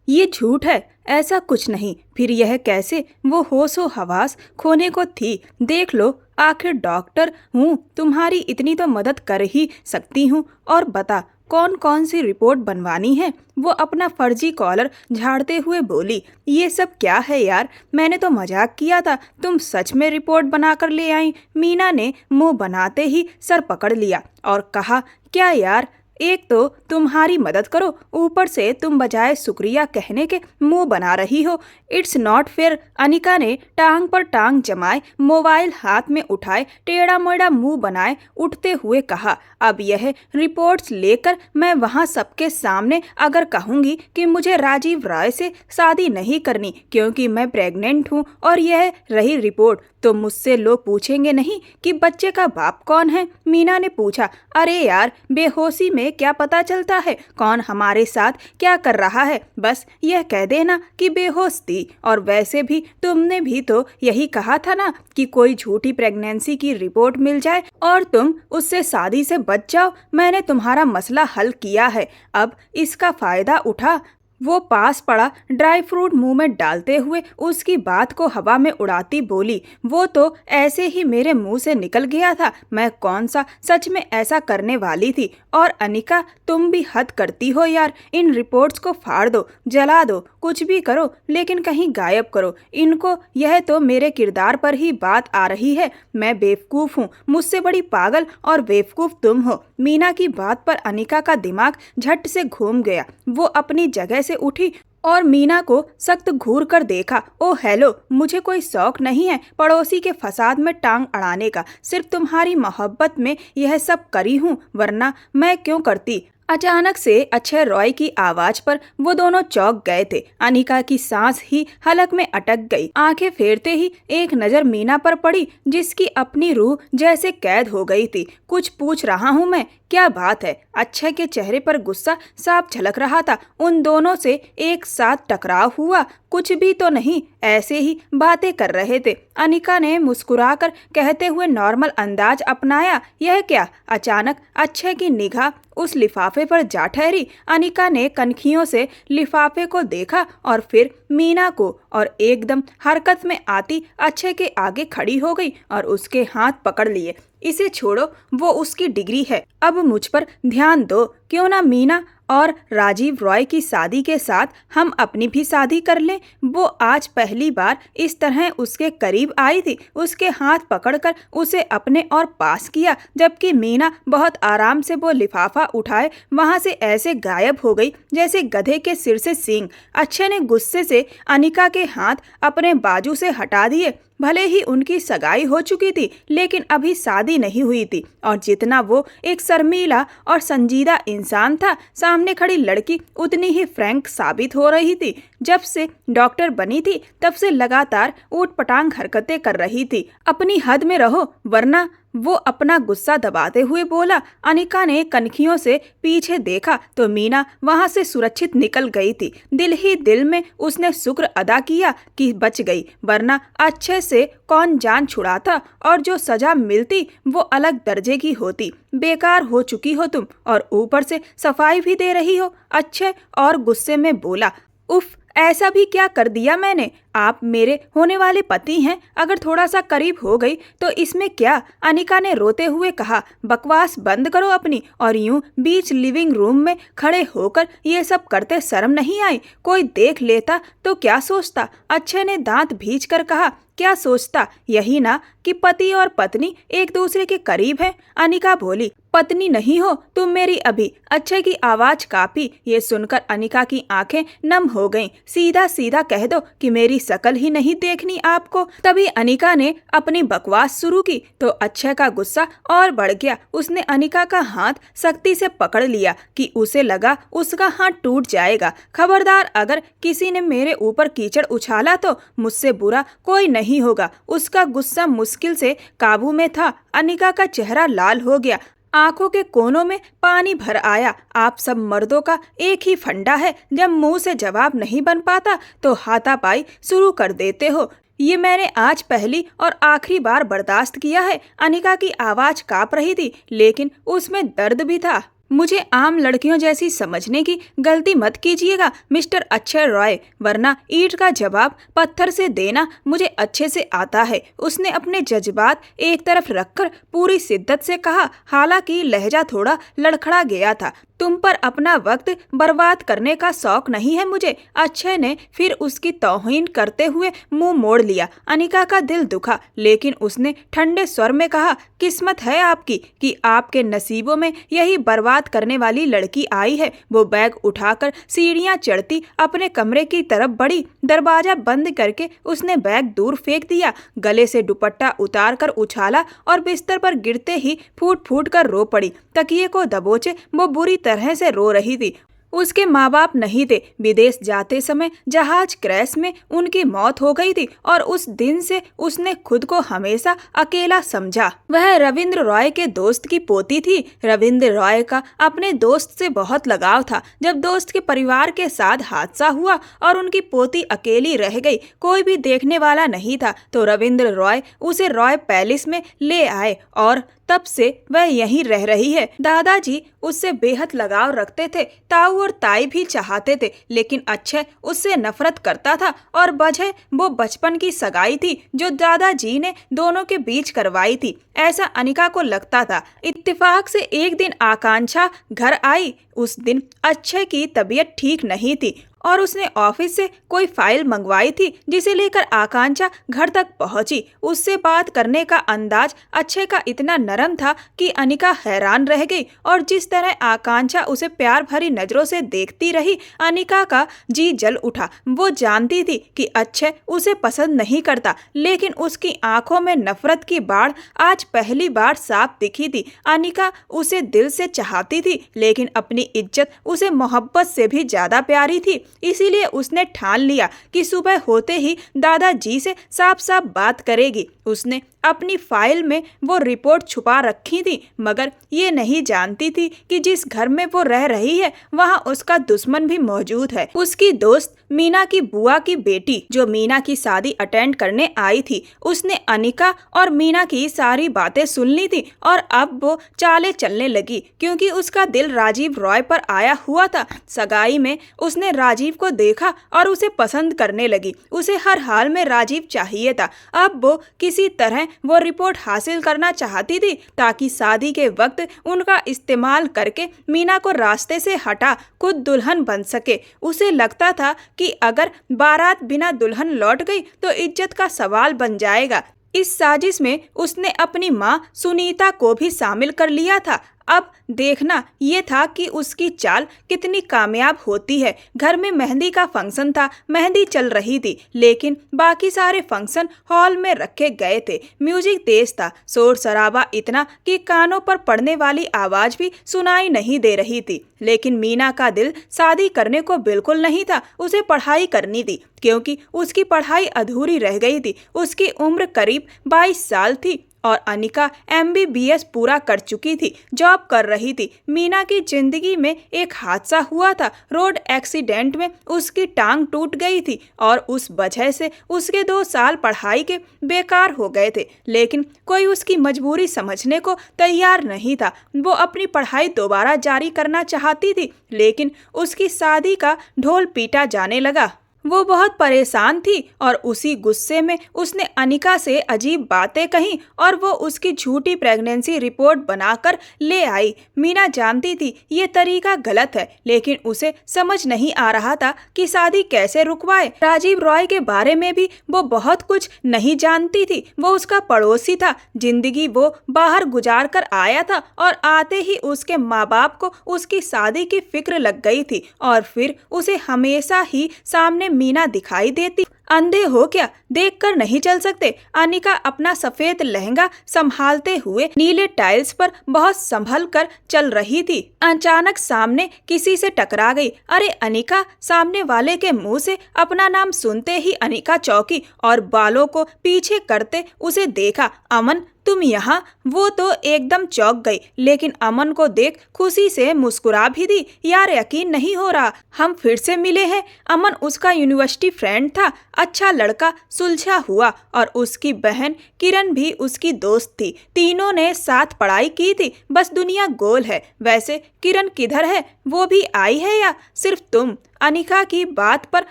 ये झूठ है, ऐसा कुछ नहीं। फिर यह कैसे? वो होशो हवास खोने को थी। देख लो, आखिर डॉक्टर हूँ, तुम्हारी इतनी तो मदद कर ही सकती हूँ। और बता, कौन कौन सी रिपोर्ट बनवानी है? वो अपना फर्जी कॉलर झाड़ते हुए बोली। ये सब क्या है यार, मैंने तो मजाक किया था, तुम सच में रिपोर्ट बनाकर ले आई? मीना ने मुंह बनाते ही सर पकड़ लिया और कहा, क्या यार, एक तो तुम्हारी मदद करो, ऊपर से तुम बजाय शुक्रिया कहने के मुंह बना रही हो। It's not fair. अनिका ने टांग पर टांग जमाए, मोबाइल हाथ में उठाए, टेढ़ा मेढ़ा मुंह बनाए उठते हुए कहा, अब यह रिपोर्ट्स लेकर मैं वहां सबके सामने अगर कहूंगी कि मुझे राजीव रॉय से शादी नहीं करनी क्योंकि मैं प्रेग्नेंट हूं और यह रही रिपोर्ट, तो मुझसे लोग पूछेंगे नहीं कि बच्चे का बाप कौन है? मीना ने पूछा। अरे यार, बेहोशी में क्या पता चलता है कौन हमारे साथ क्या कर रहा है? बस यह कह देना कि बेहोश थी। और वैसे भी तुमने भी तो यही कहा था ना कि कोई झूठी प्रेगनेंसी की रिपोर्ट मिल जाए और तुम उससे शादी से बच जाओ। मैंने तुम्हारा मसला हल किया है, अब इसका फायदा उठा। वो पास पड़ा ड्राई फ्रूट मुंह में डालते हुए उसकी बात को हवा में उड़ाती बोली, वो तो ऐसे ही मेरे मुंह से निकल गया था, मैं कौन सा सच में ऐसा करने वाली थी। और अनिका, तुम भी हद करती हो यार, इन रिपोर्ट्स को फाड़ दो, जला दो, कुछ भी करो, लेकिन कहीं गायब करो इनको। यह तो मेरे किरदार पर ही बात आ रही है। मैं बेवकूफ़ हूँ, मुझसे बड़ी पागल और बेवकूफ़ तुम हो। मीना की बात पर अनिका का दिमाग झट से घूम गया। वो अपनी जगह से उठी और मीना को सख्त घूर कर देखा। ओ हेलो, मुझे कोई शौक नहीं है पड़ोसी के फसाद में टांग अड़ाने का, सिर्फ तुम्हारी मोहब्बत में यह सब करी हूँ, वरना मैं क्यों करती? अचानक से अक्षय रॉय की आवाज पर वो दोनों चौंक गए थे। अनिका की सांस ही हलक में अटक गई। आंखें फेरते ही एक नजर मीना पर पड़ी, जिसकी अपनी रूह जैसे कैद हो गई थी। कुछ पूछ रहा हूँ मैं, क्या बात है? अक्षय के चेहरे पर गुस्सा साफ झलक रहा था। उन दोनों से एक साथ टकराव हुआ? कुछ भी तो नहीं, ऐसे ही बातें कर रहे थे। अनिका ने मुस्कुराकर कहते हुए नॉर्मल अंदाज अपनाया। यह क्या? अचानक अक्षय की निगाह उस लिफाफे पर जा ठहरी। अनिका ने कनखियों से लिफाफे को देखा और फिर मीना को, और एकदम हरकत में आती अक्षय के आगे खड़ी हो गई और उसके हाथ पकड़ लिए। इसे छोड़ो, वो उसकी डिग्री है, अब मुझ पर ध्यान दो। क्यों ना मीना और राजीव रॉय की शादी के साथ हम अपनी भी शादी कर लें। वो आज पहली बार इस तरह उसके करीब आई थी, उसके हाथ पकड़कर उसे अपने और पास किया, जबकि मीना बहुत आराम से वो लिफाफा उठाए वहां से ऐसे गायब हो गई जैसे गधे के सिर से सींग। अक्षय ने गुस्से से अनिका के हाथ अपने बाजू से हटा दिए। भले ही उनकी सगाई हो चुकी थी, लेकिन अभी शादी नहीं हुई थी, और जितना वो एक शर्मीला और संजीदा इंसान था, सामने खड़ी लड़की उतनी ही फ्रैंक साबित हो रही थी। जब से डॉक्टर बनी थी तब से लगातार ऊटपटांग हरकतें कर रही थी। अपनी हद में रहो, वरना। वो अपना गुस्सा दबाते हुए बोला। अनिका ने कनखियों से पीछे देखा तो मीना वहां से सुरक्षित निकल गई थी। दिल ही दिल में उसने शुक्र अदा किया कि बच गई, वरना अच्छे से कौन जान छुड़ाता, और जो सजा मिलती वो अलग दर्जे की होती। बेकार हो चुकी हो तुम, और ऊपर से सफाई भी दे रही हो। अच्छे और गुस्से में बोला। उफ, ऐसा भी क्या कर दिया मैंने? आप मेरे होने वाले पति हैं, अगर थोड़ा सा करीब हो गई तो इसमें क्या? अनिका ने रोते हुए कहा। बकवास बंद करो अपनी, और यूं बीच लिविंग रूम में खड़े होकर ये सब करते शर्म नहीं आई? कोई देख लेता तो क्या सोचता? अक्षय ने दांत भींच कर कहा। क्या सोचता? यही ना कि पति और पत्नी एक दूसरे के करीब हैं। अनिका बोली। पत्नी नहीं हो तुम मेरी अभी। अक्षय की आवाज कांपी। ये सुनकर अनिका की आंखें नम हो गईं। सीधा सीधा कह दो कि मेरी शकल ही नहीं देखनी आपको। तभी अनिका ने अपनी बकवास शुरू की तो अक्षय का गुस्सा और बढ़ गया। उसने अनिका का हाथ सख्ती से पकड़ लिया कि उसे लगा उसका हाथ टूट जाएगा। खबरदार, अगर किसी ने मेरे ऊपर कीचड़ उछाला तो मुझसे बुरा कोई नहीं होगा। उसका गुस्सा मुश्किल से काबू में था। अनिका का चेहरा लाल हो गया, आंखों के कोनों में पानी भर आया। आप सब मर्दों का एक ही फंडा है, जब मुंह से जवाब नहीं बन पाता तो हाथापाई शुरू कर देते हो। ये मैंने आज पहली और आखिरी बार बर्दाश्त किया है। अनिका की आवाज कांप रही थी, लेकिन उसमें दर्द भी था। मुझे आम लड़कियों जैसी समझने की गलती मत कीजिएगा मिस्टर अक्षय रॉय, वरना ईंट का जवाब पत्थर से देना मुझे अच्छे से आता है। उसने अपने जज्बात एक तरफ रखकर पूरी शिद्दत से कहा, हालांकि लहजा थोड़ा लड़खड़ा गया था। तुम पर अपना वक्त बर्बाद करने का शौक नहीं है मुझे। अक्षय ने फिर उसकी तौहीन करते हुए मुंह मोड़ लिया। अनिका का दिल दुखा, लेकिन उसने ठंडे स्वर में कहा, किस्मत है आपकी कि आपके नसीबों में यही बर्बाद करने वाली लड़की आई है। वो बैग उठाकर सीढ़ियां चढ़ती अपने कमरे की तरफ बढ़ी। दरवाजा बंद करके उसने बैग दूर फेंक दिया, गले से दुपट्टा उतार कर उछाला और बिस्तर पर गिरते ही फूट फूट कर रो पड़ी। तकिए को दबोचे वो बुरी तरह से रो रही थी। उसके माँ बाप नहीं थे। विदेश जाते समय जहाज क्रैश में उनकी मौत हो गई थी और उस दिन से उसने खुद को हमेशा अकेला समझा। वह रविंद्र रॉय के दोस्त की पोती थी। रविंद्र रॉय का अपने दोस्त से बहुत लगाव था। जब दोस्त के परिवार के साथ हादसा हुआ और उनकी पोती अकेली रह गई, कोई भी देखने वाला नहीं था, तो रविंद्र रॉय उसे रॉय पैलेस में ले आए और तब से वह यहीं रह रही है। दादाजी उससे बेहद लगाव रखते थे। ताऊ और ताई भी चाहते थे, लेकिन अक्षय उससे नफरत करता था और वजह वो बचपन की सगाई थी जो दादाजी ने दोनों के बीच करवाई थी, ऐसा अनिका को लगता था। इत्तेफाक से एक दिन आकांक्षा घर आई। उस दिन अक्षय की तबीयत ठीक नहीं थी और उसने ऑफिस से कोई फाइल मंगवाई थी, जिसे लेकर आकांक्षा घर तक पहुंची। उससे बात करने का अंदाज अक्षय का इतना नरम था कि अनिका हैरान रह गई और जिस तरह आकांक्षा उसे प्यार भरी नजरों से देखती रही, अनिका का जी जल उठा। वो जानती थी कि अक्षय उसे पसंद नहीं करता, लेकिन उसकी आंखों में नफरत की बाढ़ आज पहली बार साफ दिखी थी। अनिका उसे दिल से चाहती थी, लेकिन अपनी इज्जत उसे मोहब्बत से भी ज्यादा प्यारी थी। इसीलिए उसने ठान लिया कि सुबह होते ही दादाजी से साफ साफ बात करेगी। उसने अपनी फाइल में वो रिपोर्ट छुपा रखी थी, मगर ये नहीं जानती थी कि जिस घर में वो रह रही है वहाँ उसका दुश्मन भी मौजूद है। उसकी दोस्त मीना की बुआ की बेटी जो मीना की शादी अटेंड करने आई थी, उसने अनिका और मीना की सारी बातें सुन ली थी और अब वो चाले चलने लगी, क्योंकि उसका दिल राजीव रॉय पर आया हुआ था। सगाई में उसने राजीव को देखा और उसे पसंद करने लगी। उसे हर हाल में राजीव चाहिए था। अब वो किसी तरह वो रिपोर्ट हासिल करना चाहती थी ताकि शादी के वक्त उनका इस्तेमाल करके मीना को रास्ते से हटा खुद दुल्हन बन सके। उसे लगता था कि अगर बारात बिना दुल्हन लौट गई तो इज्जत का सवाल बन जाएगा। इस साजिश में उसने अपनी माँ सुनीता को भी शामिल कर लिया था। अब देखना ये था कि उसकी चाल कितनी कामयाब होती है। घर में मेहंदी का फंक्शन था, मेहंदी चल रही थी, लेकिन बाकी सारे फंक्शन हॉल में रखे गए थे। म्यूजिक तेज था, शोर शराबा इतना कि कानों पर पड़ने वाली आवाज भी सुनाई नहीं दे रही थी। लेकिन मीना का दिल शादी करने को बिल्कुल नहीं था। उसे पढ़ाई करनी थी, क्योंकि उसकी पढ़ाई अधूरी रह गई थी। उसकी उम्र करीब 22 साल थी और अनिका MBBS पूरा कर चुकी थी, जॉब कर रही थी। मीना की जिंदगी में एक हादसा हुआ था। रोड एक्सीडेंट में उसकी टांग टूट गई थी और उस वजह से उसके 2 साल पढ़ाई के बेकार हो गए थे, लेकिन कोई उसकी मजबूरी समझने को तैयार नहीं था। वो अपनी पढ़ाई दोबारा जारी करना चाहती थी, लेकिन उसकी शादी का ढोल पीटा जाने लगा। वो बहुत परेशान थी और उसी गुस्से में उसने अनिका से अजीब बातें कहीं और वो उसकी झूठी प्रेगनेंसी रिपोर्ट बनाकर ले आई। मीना जानती थी ये तरीका गलत है, लेकिन उसे समझ नहीं आ रहा था कि शादी कैसे रुकवाए। राजीव रॉय के बारे में भी वो बहुत कुछ नहीं जानती थी। वो उसका पड़ोसी था, जिंदगी वो बाहर गुजार कर आया था और आते ही उसके माँ बाप को उसकी शादी की फिक्र लग गई थी और फिर उसे हमेशा ही सामने मीना दिखाई देती। अंधे हो क्या, देखकर नहीं चल सकते? अनिका अपना सफेद लहंगा संभालते हुए नीले टाइल्स पर बहुत संभल कर चल रही थी। अचानक सामने किसी से टकरा गई। अरे अनिका! सामने वाले के मुंह से अपना नाम सुनते ही अनिका चौंकी और बालों को पीछे करते उसे देखा। अमन! तुम यहाँ? वो तो एकदम चौंक गई, लेकिन अमन को देख खुशी से मुस्कुरा भी दी। यार यकीन नहीं हो रहा, हम फिर से मिले हैं। अमन उसका यूनिवर्सिटी फ्रेंड था, अच्छा लड़का, सुलझा हुआ, और उसकी बहन किरण भी उसकी दोस्त थी। तीनों ने साथ पढ़ाई की थी। बस दुनिया गोल है। वैसे किरण किधर है? वो भी आई है या सिर्फ तुम? अनिका की बात पर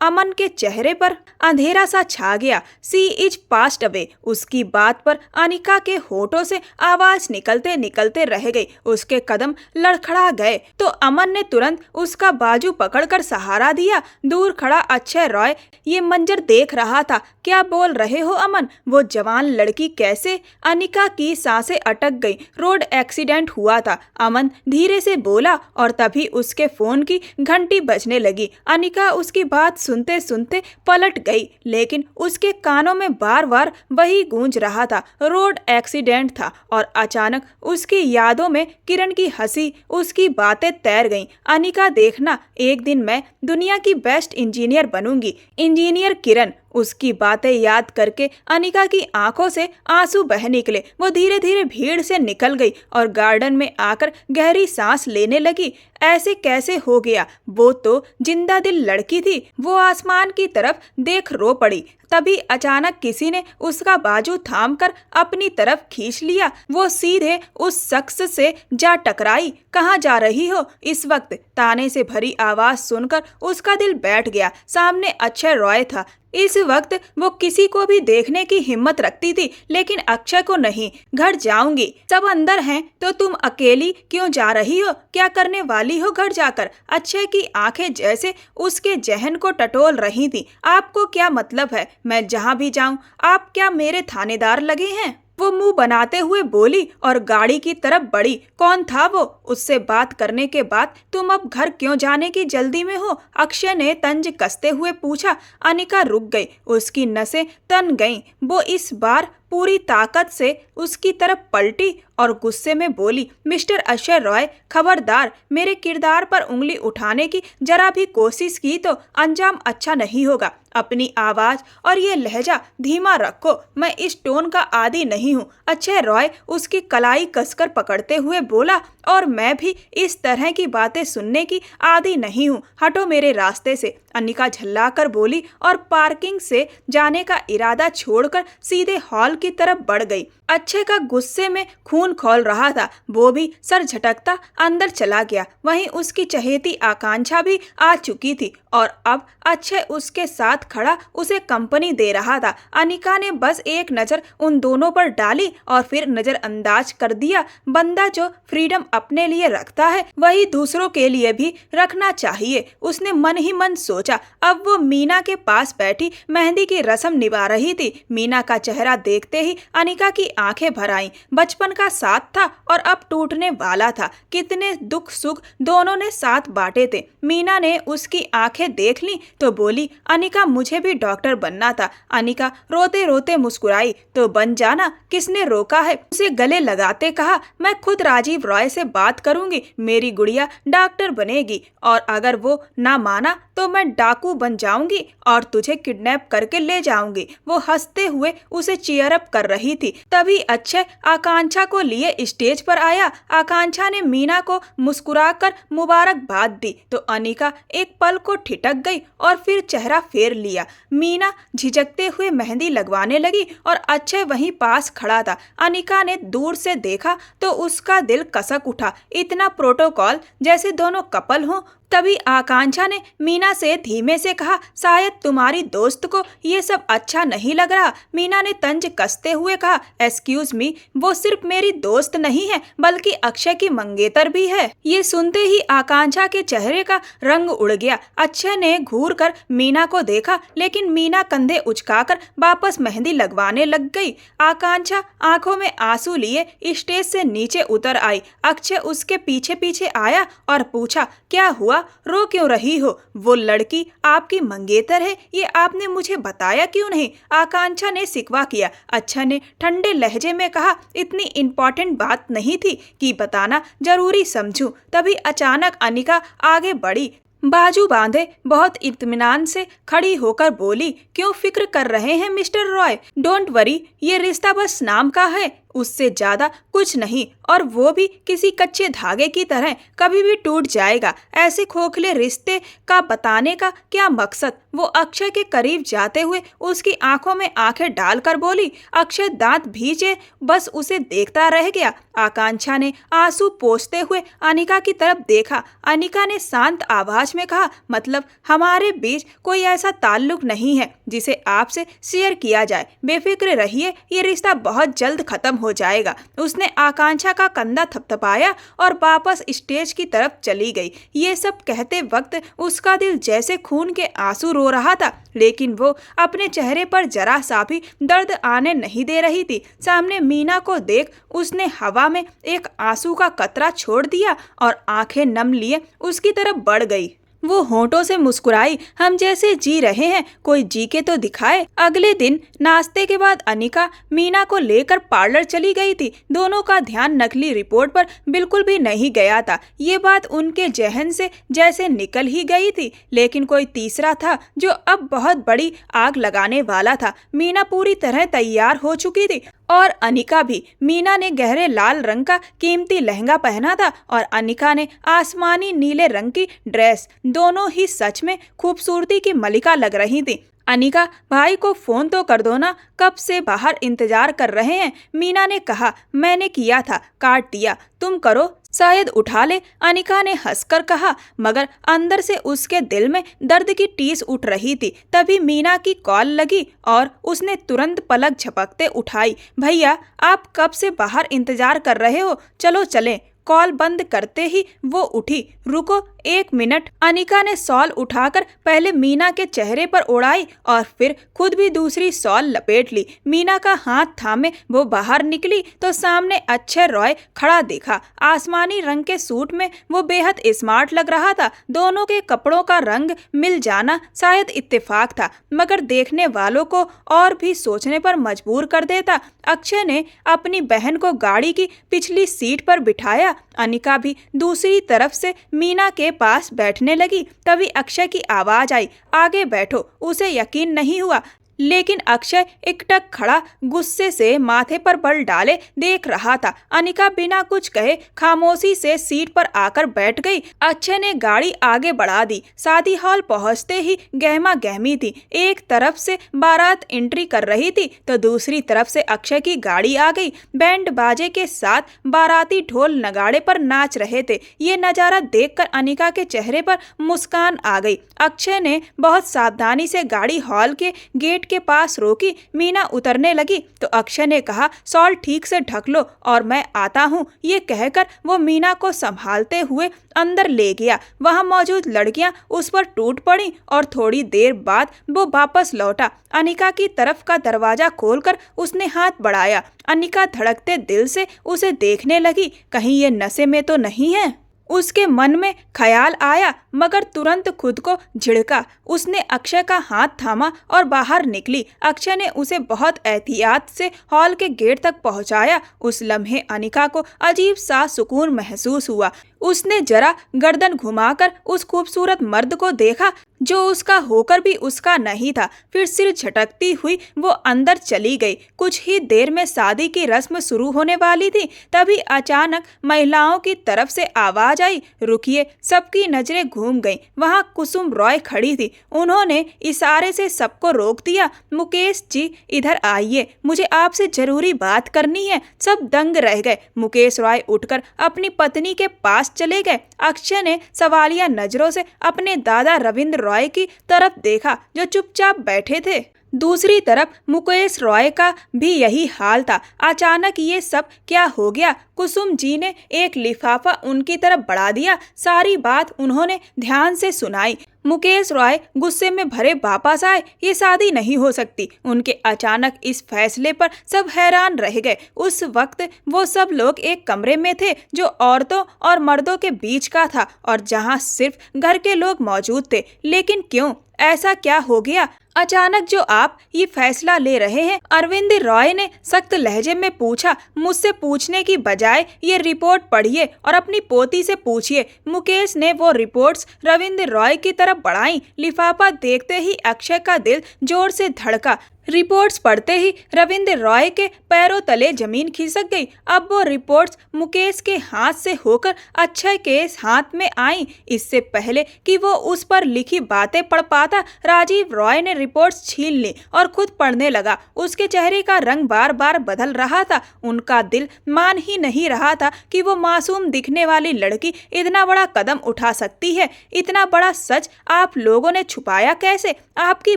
अमन के चेहरे पर अंधेरा सा छा गया। सी इज पास्ट अवे। उसकी बात पर अनिका के होठों से आवाज निकलते निकलते रह गई। उसके कदम लड़खड़ा गए तो अमन ने तुरंत उसका बाजू पकड़कर सहारा दिया। दूर खड़ा अक्षय रॉय ये मंजर देख रहा था। क्या बोल रहे हो अमन? वो जवान लड़की कैसे? अनिका की सांसें अटक गई। रोड एक्सीडेंट हुआ था, अमन धीरे से बोला, और तभी उसके फोन की घंटी बजने लगी। अनिका उसकी बात सुनते सुनते पलट गई, लेकिन उसके कानों में बार बार वही गूंज रहा था। रोड एक्सीडेंट था, और अचानक उसकी यादों में किरण की हंसी, उसकी बातें तैर गईं। अनिका देखना, एक दिन मैं दुनिया की बेस्ट इंजीनियर बनूंगी, इंजीनियर किरण। उसकी बातें याद करके अनिका की आंखों से आंसू बह निकले। वो धीरे धीरे भीड़ से निकल गई और गार्डन में आकर गहरी सांस लेने लगी। ऐसे कैसे हो गया? वो तो जिंदा दिल लड़की थी। वो आसमान की तरफ देख रो पड़ी। तभी अचानक किसी ने उसका बाजू थामकर अपनी तरफ खींच लिया। वो सीधे उस शख्स से जा टकराई। कहाँ जा रही हो? इस वक्त ताने से भरी आवाज सुनकर उसका दिल बैठ गया। सामने अक्षय रॉय था। इस वक्त वो किसी को भी देखने की हिम्मत रखती थी, लेकिन अक्षय को नहीं। घर जाऊंगी, सब अंदर हैं, तो तुम अकेली क्यों जा रही हो? क्या करने वाली हो घर जाकर? अक्षय की आंखें जैसे उसके जहन को टटोल रही थी। आपको क्या मतलब है मैं जहाँ भी जाऊं? आप क्या मेरे थानेदार लगे हैं? वो मुंह बनाते हुए बोली और गाड़ी की तरफ बढ़ी। कौन था वो? उससे बात करने के बाद तुम अब घर क्यों जाने की जल्दी में हो? अक्षय ने तंज कसते हुए पूछा। अनिका रुक गई, उसकी नसें तन गईं। वो इस बार पूरी ताकत से उसकी तरफ पलटी और गुस्से में बोली, मिस्टर अक्षय रॉय, खबरदार, मेरे किरदार पर उंगली उठाने की जरा भी कोशिश की तो अंजाम अच्छा नहीं होगा। अपनी आवाज और ये लहजा धीमा रखो। मैं इस टोन का आदी नहीं हूँ। अक्षय रॉय उसकी कलाई कसकर पकड़ते हुए बोला, और मैं भी इस तरह की बातें सुनने की आदी नहीं हूँ। हटो मेरे रास्ते से। अनिका झल्लाकर बोली और पार्किंग से जाने का इरादा छोड़कर सीधे हॉल की तरफ बढ़ गई। अक्षय का गुस्से में खून खौल रहा था। वो भी सर झटकता अंदर चला गया। वहीं उसकी चहेती आकांक्षा भी आ चुकी थी और अब अक्षय उसके साथ खड़ा उसे कंपनी दे रहा था। अनिका ने बस एक नजर उन दोनों पर डाली और फिर नजरअंदाज कर दिया। बंदा जो फ्रीडम अपने लिए रखता है वही दूसरों के लिए भी रखना चाहिए, उसने मन ही मन सोचा। अब वो मीना के पास बैठी मेहंदी की रस्म निभा रही थी। मीना का चेहरा देखते ही अनिका की आंखें भर आईं। बचपन का साथ था और अब टूटने वाला था। कितने दुख सुख दोनों ने साथ बांटे थे। मीना ने उसकी आंखें देख ली तो बोली, अनिका मुझे भी डॉक्टर बनना था। अनिका रोते रोते मुस्कुराई, तो बन जाना, किसने रोका है? उसे गले लगाते कहा, मैं खुद राजीव रॉय से बात करूंगी, मेरी गुड़िया डॉक्टर बनेगी, और अगर वो ना माना तो मैं डाकू बन जाऊंगी और तुझे किडनैप करके ले जाऊंगी। वो हंसते हुए उसे चीयर अप कर रही थी। तभी अक्षय आकांक्षा को लिए स्टेज पर आया। आकांक्षा ने मीना को मुस्कुराकर मुबारकबाद दी तो अनिका एक पल को ठिठक गई और फिर चेहरा फेर लिया। मीना झिझकते हुए मेहंदी लगवाने लगी और अक्षय वहीं पास खड़ा था। अनिका ने दूर से देखा तो उसका दिल कसक उठा। इतना प्रोटोकॉल, जैसे दोनों कपल हों। तभी आकांक्षा ने मीना से धीमे से कहा, शायद तुम्हारी दोस्त को ये सब अच्छा नहीं लग रहा। मीना ने तंज कसते हुए कहा, एक्सक्यूज मी, वो सिर्फ मेरी दोस्त नहीं है बल्कि अक्षय की मंगेतर भी है। ये सुनते ही आकांक्षा के चेहरे का रंग उड़ गया। अक्षय ने घूर कर मीना को देखा, लेकिन मीना कंधे उचकाकर वापस मेहंदी लगवाने लग गई। आकांक्षा आंखों में आंसू लिए स्टेज से नीचे उतर आई। अक्षय उसके पीछे पीछे आया और पूछा, क्या हुआ, रो क्यों रही हो? वो लड़की आपकी मंगेतर है, ये आपने मुझे बताया क्यों नहीं? आकांक्षा ने शिकवा किया। अक्षय ने ठंडे लहजे में कहा, इतनी इम्पोर्टेंट बात नहीं थी कि बताना जरूरी समझूं। तभी अचानक अनिका आगे बढ़ी, बाजू बांधे बहुत इत्मीनान से खड़ी होकर बोली, क्यों फिक्र कर रहे हैं मिस्टर रॉय? डोंट वरी, ये रिश्ता बस नाम का है। उससे ज्यादा कुछ नहीं, और वो भी किसी कच्चे धागे की तरह कभी भी टूट जाएगा। ऐसे खोखले रिश्ते का बताने का क्या मकसद? वो अक्षय के करीब जाते हुए उसकी आंखों में आंखें डालकर बोली। अक्षय दांत भींचे बस उसे देखता रह गया। आकांक्षा ने आंसू पोंछते हुए अनिका की तरफ देखा। अनिका ने शांत आवाज में कहा, मतलब हमारे बीच कोई ऐसा ताल्लुक नहीं है जिसे आपसे शेयर किया जाए। बेफिक्र रहिए, ये रिश्ता बहुत जल्द खत्म हो जाएगा। उसने आकांक्षा का कंधा थपथपाया और वापस स्टेज की तरफ चली गई। ये सब कहते वक्त उसका दिल जैसे खून के आंसू रो रहा था, लेकिन वो अपने चेहरे पर जरा सा भी दर्द आने नहीं दे रही थी। सामने मीना को देख उसने हवा में एक आंसू का कतरा छोड़ दिया और आंखें नम लिए उसकी तरफ बढ़ गई। वो होंठों से मुस्कुराई, हम जैसे जी रहे हैं, कोई जी के तो दिखाए। अगले दिन नाश्ते के बाद अनिका मीना को लेकर पार्लर चली गई थी। दोनों का ध्यान नकली रिपोर्ट पर बिल्कुल भी नहीं गया था। ये बात उनके जहन से जैसे निकल ही गई थी, लेकिन कोई तीसरा था जो अब बहुत बड़ी आग लगाने वाला था। मीना पूरी तरह तैयार हो चुकी थी और अनिका भी। मीना ने गहरे लाल रंग का कीमती लहंगा पहना था और अनिका ने आसमानी नीले रंग की ड्रेस। दोनों ही सच में खूबसूरती की मलिका लग रही थी। अनिका, भाई को फोन तो कर दो ना, कब से बाहर इंतजार कर रहे हैं। मीना ने कहा, मैंने किया था, काट दिया, तुम करो, शायद उठा ले। अनिका ने हंसकर कहा, मगर अंदर से उसके दिल में दर्द की टीस उठ रही थी। तभी मीना की कॉल लगी और उसने तुरंत पलक झपकते उठाई। भैया, आप कब से बाहर इंतजार कर रहे हो, चलो चलें। कॉल बंद करते ही वो उठी। रुको 1 मिनट। अनिका ने शॉल उठाकर पहले मीना के चेहरे पर उड़ाई और फिर खुद भी दूसरी शॉल लपेट ली। मीना का हाथ थामे वो बाहर निकली तो सामने अक्षय रॉय खड़ा देखा। आसमानी रंग के सूट में वो बेहद स्मार्ट लग रहा था। दोनों के कपड़ों का रंग मिल जाना शायद इत्तेफाक था, मगर देखने वालों को और भी सोचने पर मजबूर कर देता। अक्षय ने अपनी बहन को गाड़ी की पिछली सीट पर बिठाया। अनिका भी दूसरी तरफ से मीना के पास बैठने लगी। तभी अक्षय की आवाज आई, आगे बैठो। उसे यकीन नहीं हुआ, लेकिन अक्षय एकटक खड़ा गुस्से से माथे पर बल डाले देख रहा था। अनिका बिना कुछ कहे खामोशी से सीट पर आकर बैठ गई। अक्षय ने गाड़ी आगे बढ़ा दी। शादी हॉल पहुंचते ही गहमा गहमी थी। एक तरफ से बारात एंट्री कर रही थी तो दूसरी तरफ से अक्षय की गाड़ी आ गई। बैंड बाजे के साथ बाराती ढोल नगाड़े पर नाच रहे थे। ये नजारा देखकर अनिका के चेहरे पर मुस्कान आ गई। अक्षय ने बहुत सावधानी से गाड़ी हॉल के गेट के पास रोकी। मीना उतरने लगी तो अक्षय ने कहा, शॉल ठीक से ढक लो और मैं आता हूँ। ये कहकर वो मीना को संभालते हुए अंदर ले गया। वहाँ मौजूद लड़कियां उस पर टूट पड़ी और थोड़ी देर बाद वो वापस लौटा। अनिका की तरफ का दरवाजा खोलकर उसने हाथ बढ़ाया। अनिका धड़कते दिल से उसे देखने लगी, कहीं ये नशे में तो नहीं है। उसके मन में ख्याल आया, मगर तुरंत खुद को झिड़का। उसने अक्षय का हाथ थामा और बाहर निकली। अक्षय ने उसे बहुत एहतियात से हॉल के गेट तक पहुंचाया। उस लम्हे अनिका को अजीब सा सुकून महसूस हुआ। उसने जरा गर्दन घुमाकर उस खूबसूरत मर्द को देखा जो उसका होकर भी उसका नहीं था। फिर सिर झटकती हुई वो अंदर चली गई। कुछ ही देर में शादी की रस्म शुरू होने वाली थी। तभी अचानक महिलाओं की तरफ से आवाज आई, रुकिए। सबकी नजरें घूम गईं। वहाँ कुसुम रॉय खड़ी थी। उन्होंने इशारे से सबको रोक दिया। मुकेश जी, इधर आइए, मुझे आपसे जरूरी बात करनी है। सब दंग रह गए। मुकेश रॉय उठकर अपनी पत्नी के पास चले गए। अक्षय ने सवालिया नजरों से अपने दादा रविंद्र रॉय की तरफ देखा जो चुपचाप बैठे थे। दूसरी तरफ मुकेश रॉय का भी यही हाल था। अचानक ये सब क्या हो गया? कुसुम जी ने एक लिफाफा उनकी तरफ बढ़ा दिया। सारी बात उन्होंने ध्यान से सुनाई। मुकेश रॉय गुस्से में भरे वापस आए। ये शादी नहीं हो सकती। उनके अचानक इस फैसले पर सब हैरान रह गए। उस वक्त वो सब लोग एक कमरे में थे जो औरतों और मर्दों के बीच का था और जहां सिर्फ घर के लोग मौजूद थे। लेकिन क्यों? ऐसा क्या हो गया अचानक जो आप ये फैसला ले रहे हैं? अरविंद रॉय ने सख्त लहजे में पूछा। मुझसे पूछने की बजाय ये रिपोर्ट पढ़िए और अपनी पोती से पूछिए। मुकेश ने वो रिपोर्ट्स रविंद्र रॉय की तरफ बढ़ाई। लिफाफा देखते ही अक्षय का दिल जोर से धड़का। रिपोर्ट्स पढ़ते ही रविंद्र रॉय के पैरों तले जमीन खिसक गई। अब वो रिपोर्ट्स मुकेश के हाथ से होकर अक्षय के हाथ में आई। इससे पहले कि वो उस पर लिखी बातें पढ़ पाता, राजीव रॉय ने रिपोर्ट्स छीन ली और खुद पढ़ने लगा। उसके चेहरे का रंग बार बार बदल रहा था। उनका दिल मान ही नहीं रहा था कि वो मासूम दिखने वाली लड़की इतना बड़ा कदम उठा सकती है। इतना बड़ा सच आप लोगों ने छुपाया कैसे? आपकी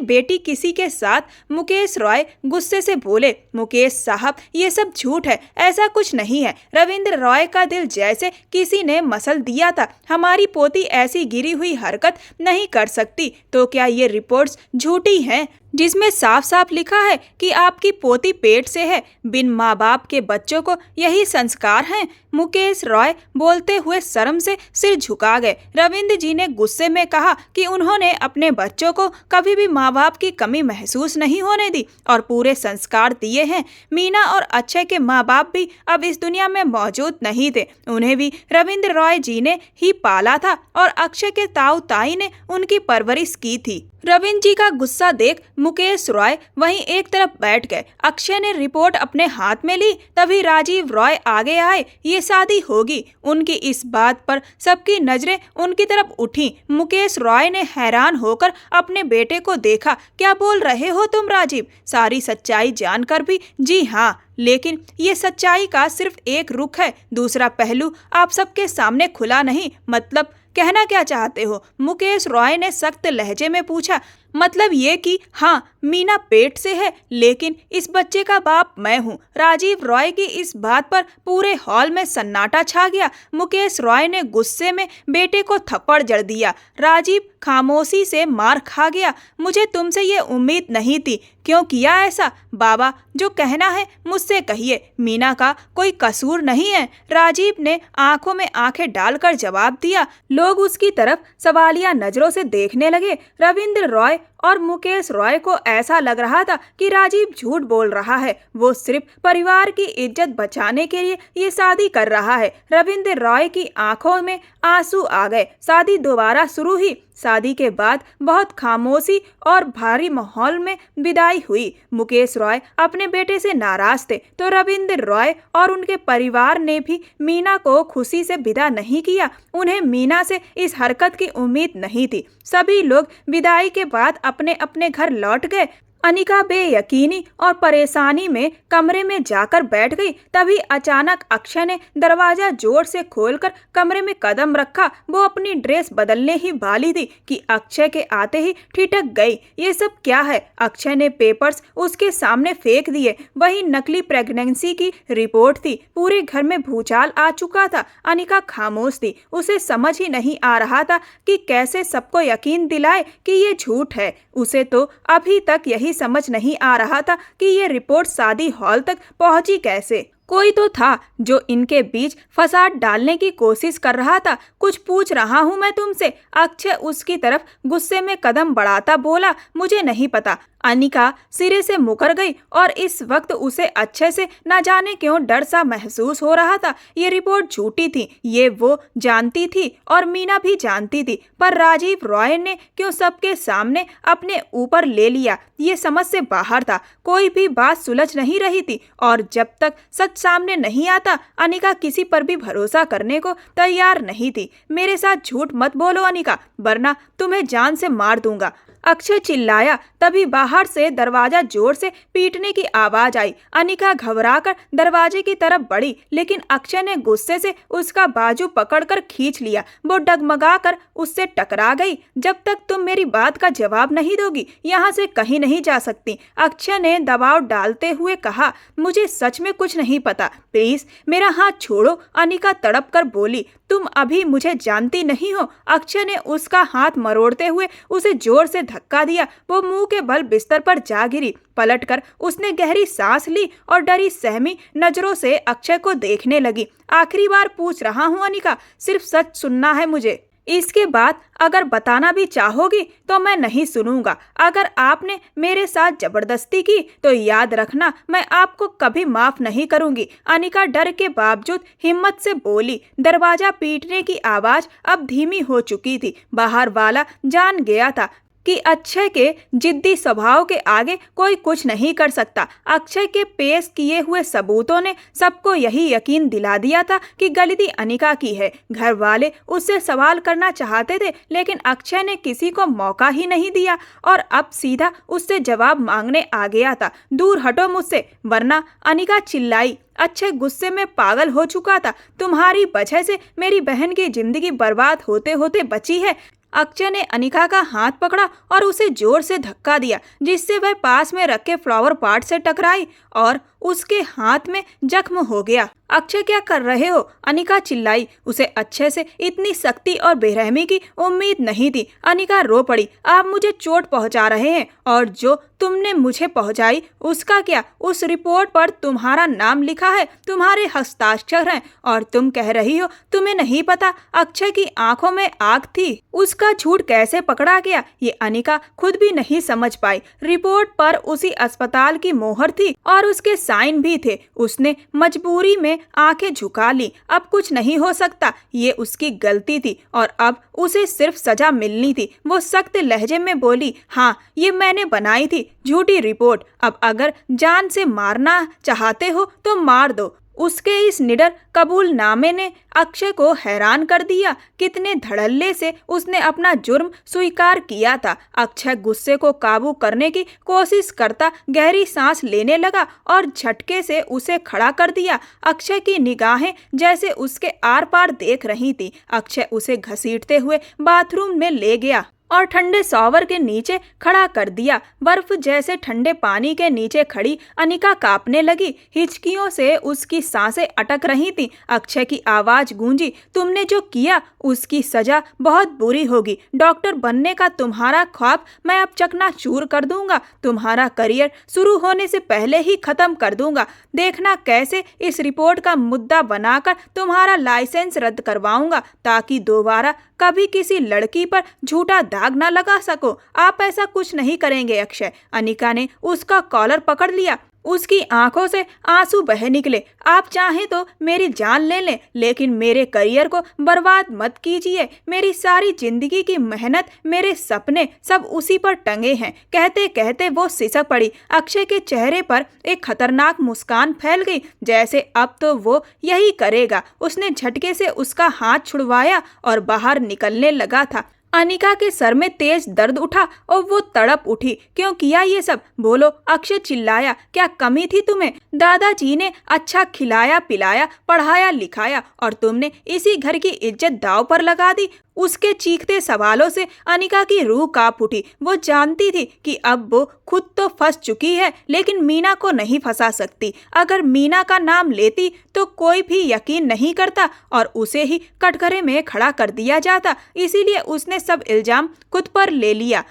बेटी किसी के साथ? मुकेश रॉय गुस्से से बोले। मुकेश साहब, ये सब झूठ है, ऐसा कुछ नहीं है। रविंद्र रॉय का दिल जैसे किसी ने मसल दिया था। हमारी पोती ऐसी गिरी हुई हरकत नहीं कर सकती। तो क्या ये रिपोर्ट्स झूठी हैं जिसमें साफ साफ लिखा है कि आपकी पोती पेट से है? बिन माँ बाप के बच्चों को यही संस्कार हैं? मुकेश रॉय बोलते हुए शर्म से सिर झुका गए। रविंद्र जी ने गुस्से में कहा कि उन्होंने अपने बच्चों को कभी भी माँ बाप की कमी महसूस नहीं होने दी और पूरे संस्कार दिए हैं। मीना और अक्षय के माँ बाप भी अब इस दुनिया में मौजूद नहीं थे। उन्हें भी रविंद्र रॉय जी ने ही पाला था और अक्षय के ताऊ ताई ने उनकी परवरिश की थी। रविंद्र जी का गुस्सा देख मुकेश रॉय वहीं एक तरफ बैठ गए। अक्षय ने रिपोर्ट अपने हाथ में ली। तभी राजीव रॉय आगे आए। ये शादी होगी। उनकी इस बात पर सबकी नजरें उनकी तरफ उठी। मुकेश रॉय ने हैरान होकर अपने बेटे को देखा। क्या बोल रहे हो तुम राजीव? सारी सच्चाई जानकर भी? जी हाँ, लेकिन ये सच्चाई का सिर्फ एक रुख है, दूसरा पहलू आप सबके सामने खुला नहीं। मतलब कहना क्या चाहते हो? मुकेश रॉय ने सख्त लहजे में पूछा। मतलब ये कि हाँ, मीना पेट से है, लेकिन इस बच्चे का बाप मैं हूँ। राजीव रॉय की इस बात पर पूरे हॉल में सन्नाटा छा गया। मुकेश रॉय ने गुस्से में बेटे को थप्पड़ जड़ दिया। राजीव खामोशी से मार खा गया। मुझे तुमसे ये उम्मीद नहीं थी। क्यों किया ऐसा? बाबा, जो कहना है मुझसे कहिए। मीना का कोई कसूर नहीं है। राजीव ने आंखों में आंखें डालकर जवाब दिया। लोग उसकी तरफ सवालिया नजरों से देखने लगे। रविंद्र रॉय और मुकेश रॉय को ऐसा लग रहा था कि राजीव झूठ बोल रहा है। वो सिर्फ परिवार की इज्जत बचाने के लिए ये शादी कर रहा है। रविंद्र रॉय की आंखों में आंसू आ गए। शादी दोबारा शुरू हुई। शादी के बाद बहुत खामोशी और भारी माहौल में विदाई हुई। मुकेश रॉय अपने बेटे से नाराज थे तो रविंद्र रॉय और उनके परिवार ने भी मीना को खुशी से विदा नहीं किया। उन्हें मीना से इस हरकत की उम्मीद नहीं थी। सभी लोग विदाई के बाद अपने अपने घर लौट गए। अनिका बेयकीनी और परेशानी में कमरे में जाकर बैठ गई। तभी अचानक अक्षय ने दरवाजा जोर से खोलकर कमरे में कदम रखा। वो अपनी ड्रेस बदलने ही वाली थी कि अक्षय के आते ही ठिठक गई। ये सब क्या है? अक्षय ने पेपर्स उसके सामने फेंक दिए। वही नकली प्रेगनेंसी की रिपोर्ट थी। पूरे घर में भूचाल आ चुका था। अनिका खामोश थी। उसे समझ ही नहीं आ रहा था कि कैसे सबको यकीन दिलाए कि ये झूठ है। उसे तो अभी तक यही समझ नहीं आ रहा था कि ये रिपोर्ट शादी हॉल तक पहुंची कैसे। कोई तो था जो इनके बीच फसाद डालने की कोशिश कर रहा था। कुछ पूछ रहा हूं मैं तुमसे। अक्षय उसकी तरफ गुस्से में कदम बढ़ाता बोला। मुझे नहीं पता। अनिका सिरे से मुकर गई और इस वक्त उसे अच्छे से न जाने क्यों डर सा महसूस हो रहा था। ये रिपोर्ट झूठी थी, ये वो जानती थी और मीना भी जानती थी, पर राजीव रॉय ने क्यों सबके सामने अपने ऊपर ले लिया? ये समझ से बाहर था। कोई भी बात सुलझ नहीं रही थी और जब तक सच सामने नहीं आता अनिका किसी पर भी भरोसा करने को तैयार नहीं थी। मेरे साथ झूठ मत बोलो अनिका, वरना तुम्हें जान से मार दूंगा। अक्षय चिल्लाया। तभी बाहर से दरवाजा जोर से पीटने की आवाज आई। अनिका घबराकर दरवाजे की तरफ बढ़ी, लेकिन अक्षय ने गुस्से से उसका बाजू पकड़कर खींच लिया। वो डगमगाकर उससे टकरा गई। जब तक तुम मेरी बात का जवाब नहीं दोगी, यहाँ से कहीं नहीं जा सकती, अक्षय ने दबाव डालते हुए कहा। मुझे सच में कुछ नहीं पता, प्लीज मेरा हाथ छोड़ो, अनिका तड़प कर बोली। तुम अभी मुझे जानती नहीं हो। अक्षय ने उसका हाथ मरोड़ते हुए उसे जोर से धक्का दिया। वो मुंह के बल बिस्तर पर जा गिरी। पलटकर उसने गहरी सांस ली और डरी सहमी नजरों से अक्षय को देखने लगी। आखिरी बार पूछ रहा हूँ अनिका, सिर्फ सच सुनना है मुझे। इसके बाद अगर बताना भी चाहोगी तो मैं नहीं सुनूंगा। अगर आपने मेरे साथ जबरदस्ती की तो याद रखना, मैं आपको कभी माफ नहीं करूंगी। अनिका डर के बावजूद हिम्मत से बोली। दरवाजा पीटने की आवाज अब धीमी हो चुकी थी। बाहर वाला जान गया था कि अक्षय के जिद्दी स्वभाव के आगे कोई कुछ नहीं कर सकता। अक्षय के पेश किए हुए सबूतों ने सबको यही यकीन दिला दिया था कि गलती अनिका की है। घर वाले उससे सवाल करना चाहते थे, लेकिन अक्षय ने किसी को मौका ही नहीं दिया और अब सीधा उससे जवाब मांगने आ गया था। दूर हटो मुझसे, वरना। अनिका चिल्लाई। अक्षय गुस्से में पागल हो चुका था। तुम्हारी वजह से मेरी बहन की जिंदगी बर्बाद होते होते बची है। अक्षय ने अनिका का हाथ पकड़ा और उसे जोर से धक्का दिया, जिससे वह पास में रखे फ्लावर पॉट से टकराई और उसके हाथ में जख्म हो गया। अक्षय, क्या कर रहे हो? अनिका चिल्लाई। उसे अक्षय से इतनी सख्ती और बेरहमी की उम्मीद नहीं थी। अनिका रो पड़ी। आप मुझे चोट पहुंचा रहे हैं, और जो तुमने मुझे पहुंचाई उसका क्या? उस रिपोर्ट पर तुम्हारा नाम लिखा है, तुम्हारे हस्ताक्षर हैं, और तुम कह रही हो तुम्हें नहीं पता। अक्षय की आंखों में आग थी। उसका झूठ कैसे पकड़ा गया, ये अनिका खुद भी नहीं समझ पाई। रिपोर्ट पर उसी अस्पताल की मोहर थी और उसके साइन भी थे। उसने मजबूरी में आंखें झुका ली। अब कुछ नहीं हो सकता, ये उसकी गलती थी और अब उसे सिर्फ सजा मिलनी थी। वो सख्त लहजे में बोली, हाँ, ये मैंने बनाई थी झूठी रिपोर्ट। अब अगर जान से मारना चाहते हो तो मार दो। उसके इस निडर कबूलनामे ने अक्षय को हैरान कर दिया। कितने धड़ल्ले से उसने अपना जुर्म स्वीकार किया था। अक्षय गुस्से को काबू करने की कोशिश करता गहरी सांस लेने लगा और झटके से उसे खड़ा कर दिया। अक्षय की निगाहें जैसे उसके आर पार देख रही थी। अक्षय उसे घसीटते हुए बाथरूम में ले गया और ठंडे शॉवर के नीचे खड़ा कर दिया। बर्फ जैसे ठंडे पानी के नीचे खड़ी अनिका कांपने लगी। हिचकियों से उसकी सांसें अटक रही थीं। अक्षय की आवाज गूंजी, तुमने जो किया उसकी सजा बहुत बुरी होगी। डॉक्टर बनने का तुम्हारा ख्वाब मैं अब चकनाचूर कर दूंगा। तुम्हारा करियर शुरू होने से पहले ही खत्म कर दूंगा। देखना कैसे इस रिपोर्ट का मुद्दा बनाकर तुम्हारा लाइसेंस रद्द करवाऊंगा, ताकि दोबारा कभी किसी लड़की पर झूठा दाग न लगा सको। आप ऐसा कुछ नहीं करेंगे अक्षय। अनिका ने उसका कॉलर पकड़ लिया। उसकी आंखों से आंसू बह निकले। आप चाहें तो मेरी जान ले लें, लेकिन मेरे करियर को बर्बाद मत कीजिए। मेरी सारी जिंदगी की मेहनत, मेरे सपने सब उसी पर टंगे हैं। कहते कहते वो सिसक पड़ी। अक्षय के चेहरे पर एक खतरनाक मुस्कान फैल गई, जैसे अब तो वो यही करेगा। उसने झटके से उसका हाथ छुड़वाया और बाहर निकलने लगा था। अनिका के सर में तेज दर्द उठा और वो तड़प उठी। क्यों किया ये सब? बोलो, अक्षय चिल्लाया। क्या कमी थी तुम्हें? दादाजी ने अच्छा खिलाया पिलाया, पढ़ाया लिखाया, और तुमने इसी घर की इज्जत दांव पर लगा दी। उसके चीखते सवालों से अनिका की रूह कांप उठी। वो जानती थी कि अब वो खुद तो फंस चुकी है, लेकिन मीना को नहीं फंसा सकती। अगर मीना का नाम लेती तो कोई भी यकीन नहीं करता और उसे ही कटघरे में खड़ा कर दिया जाता। इसीलिए उसने सब इल्जाम खुद पर ले लिया।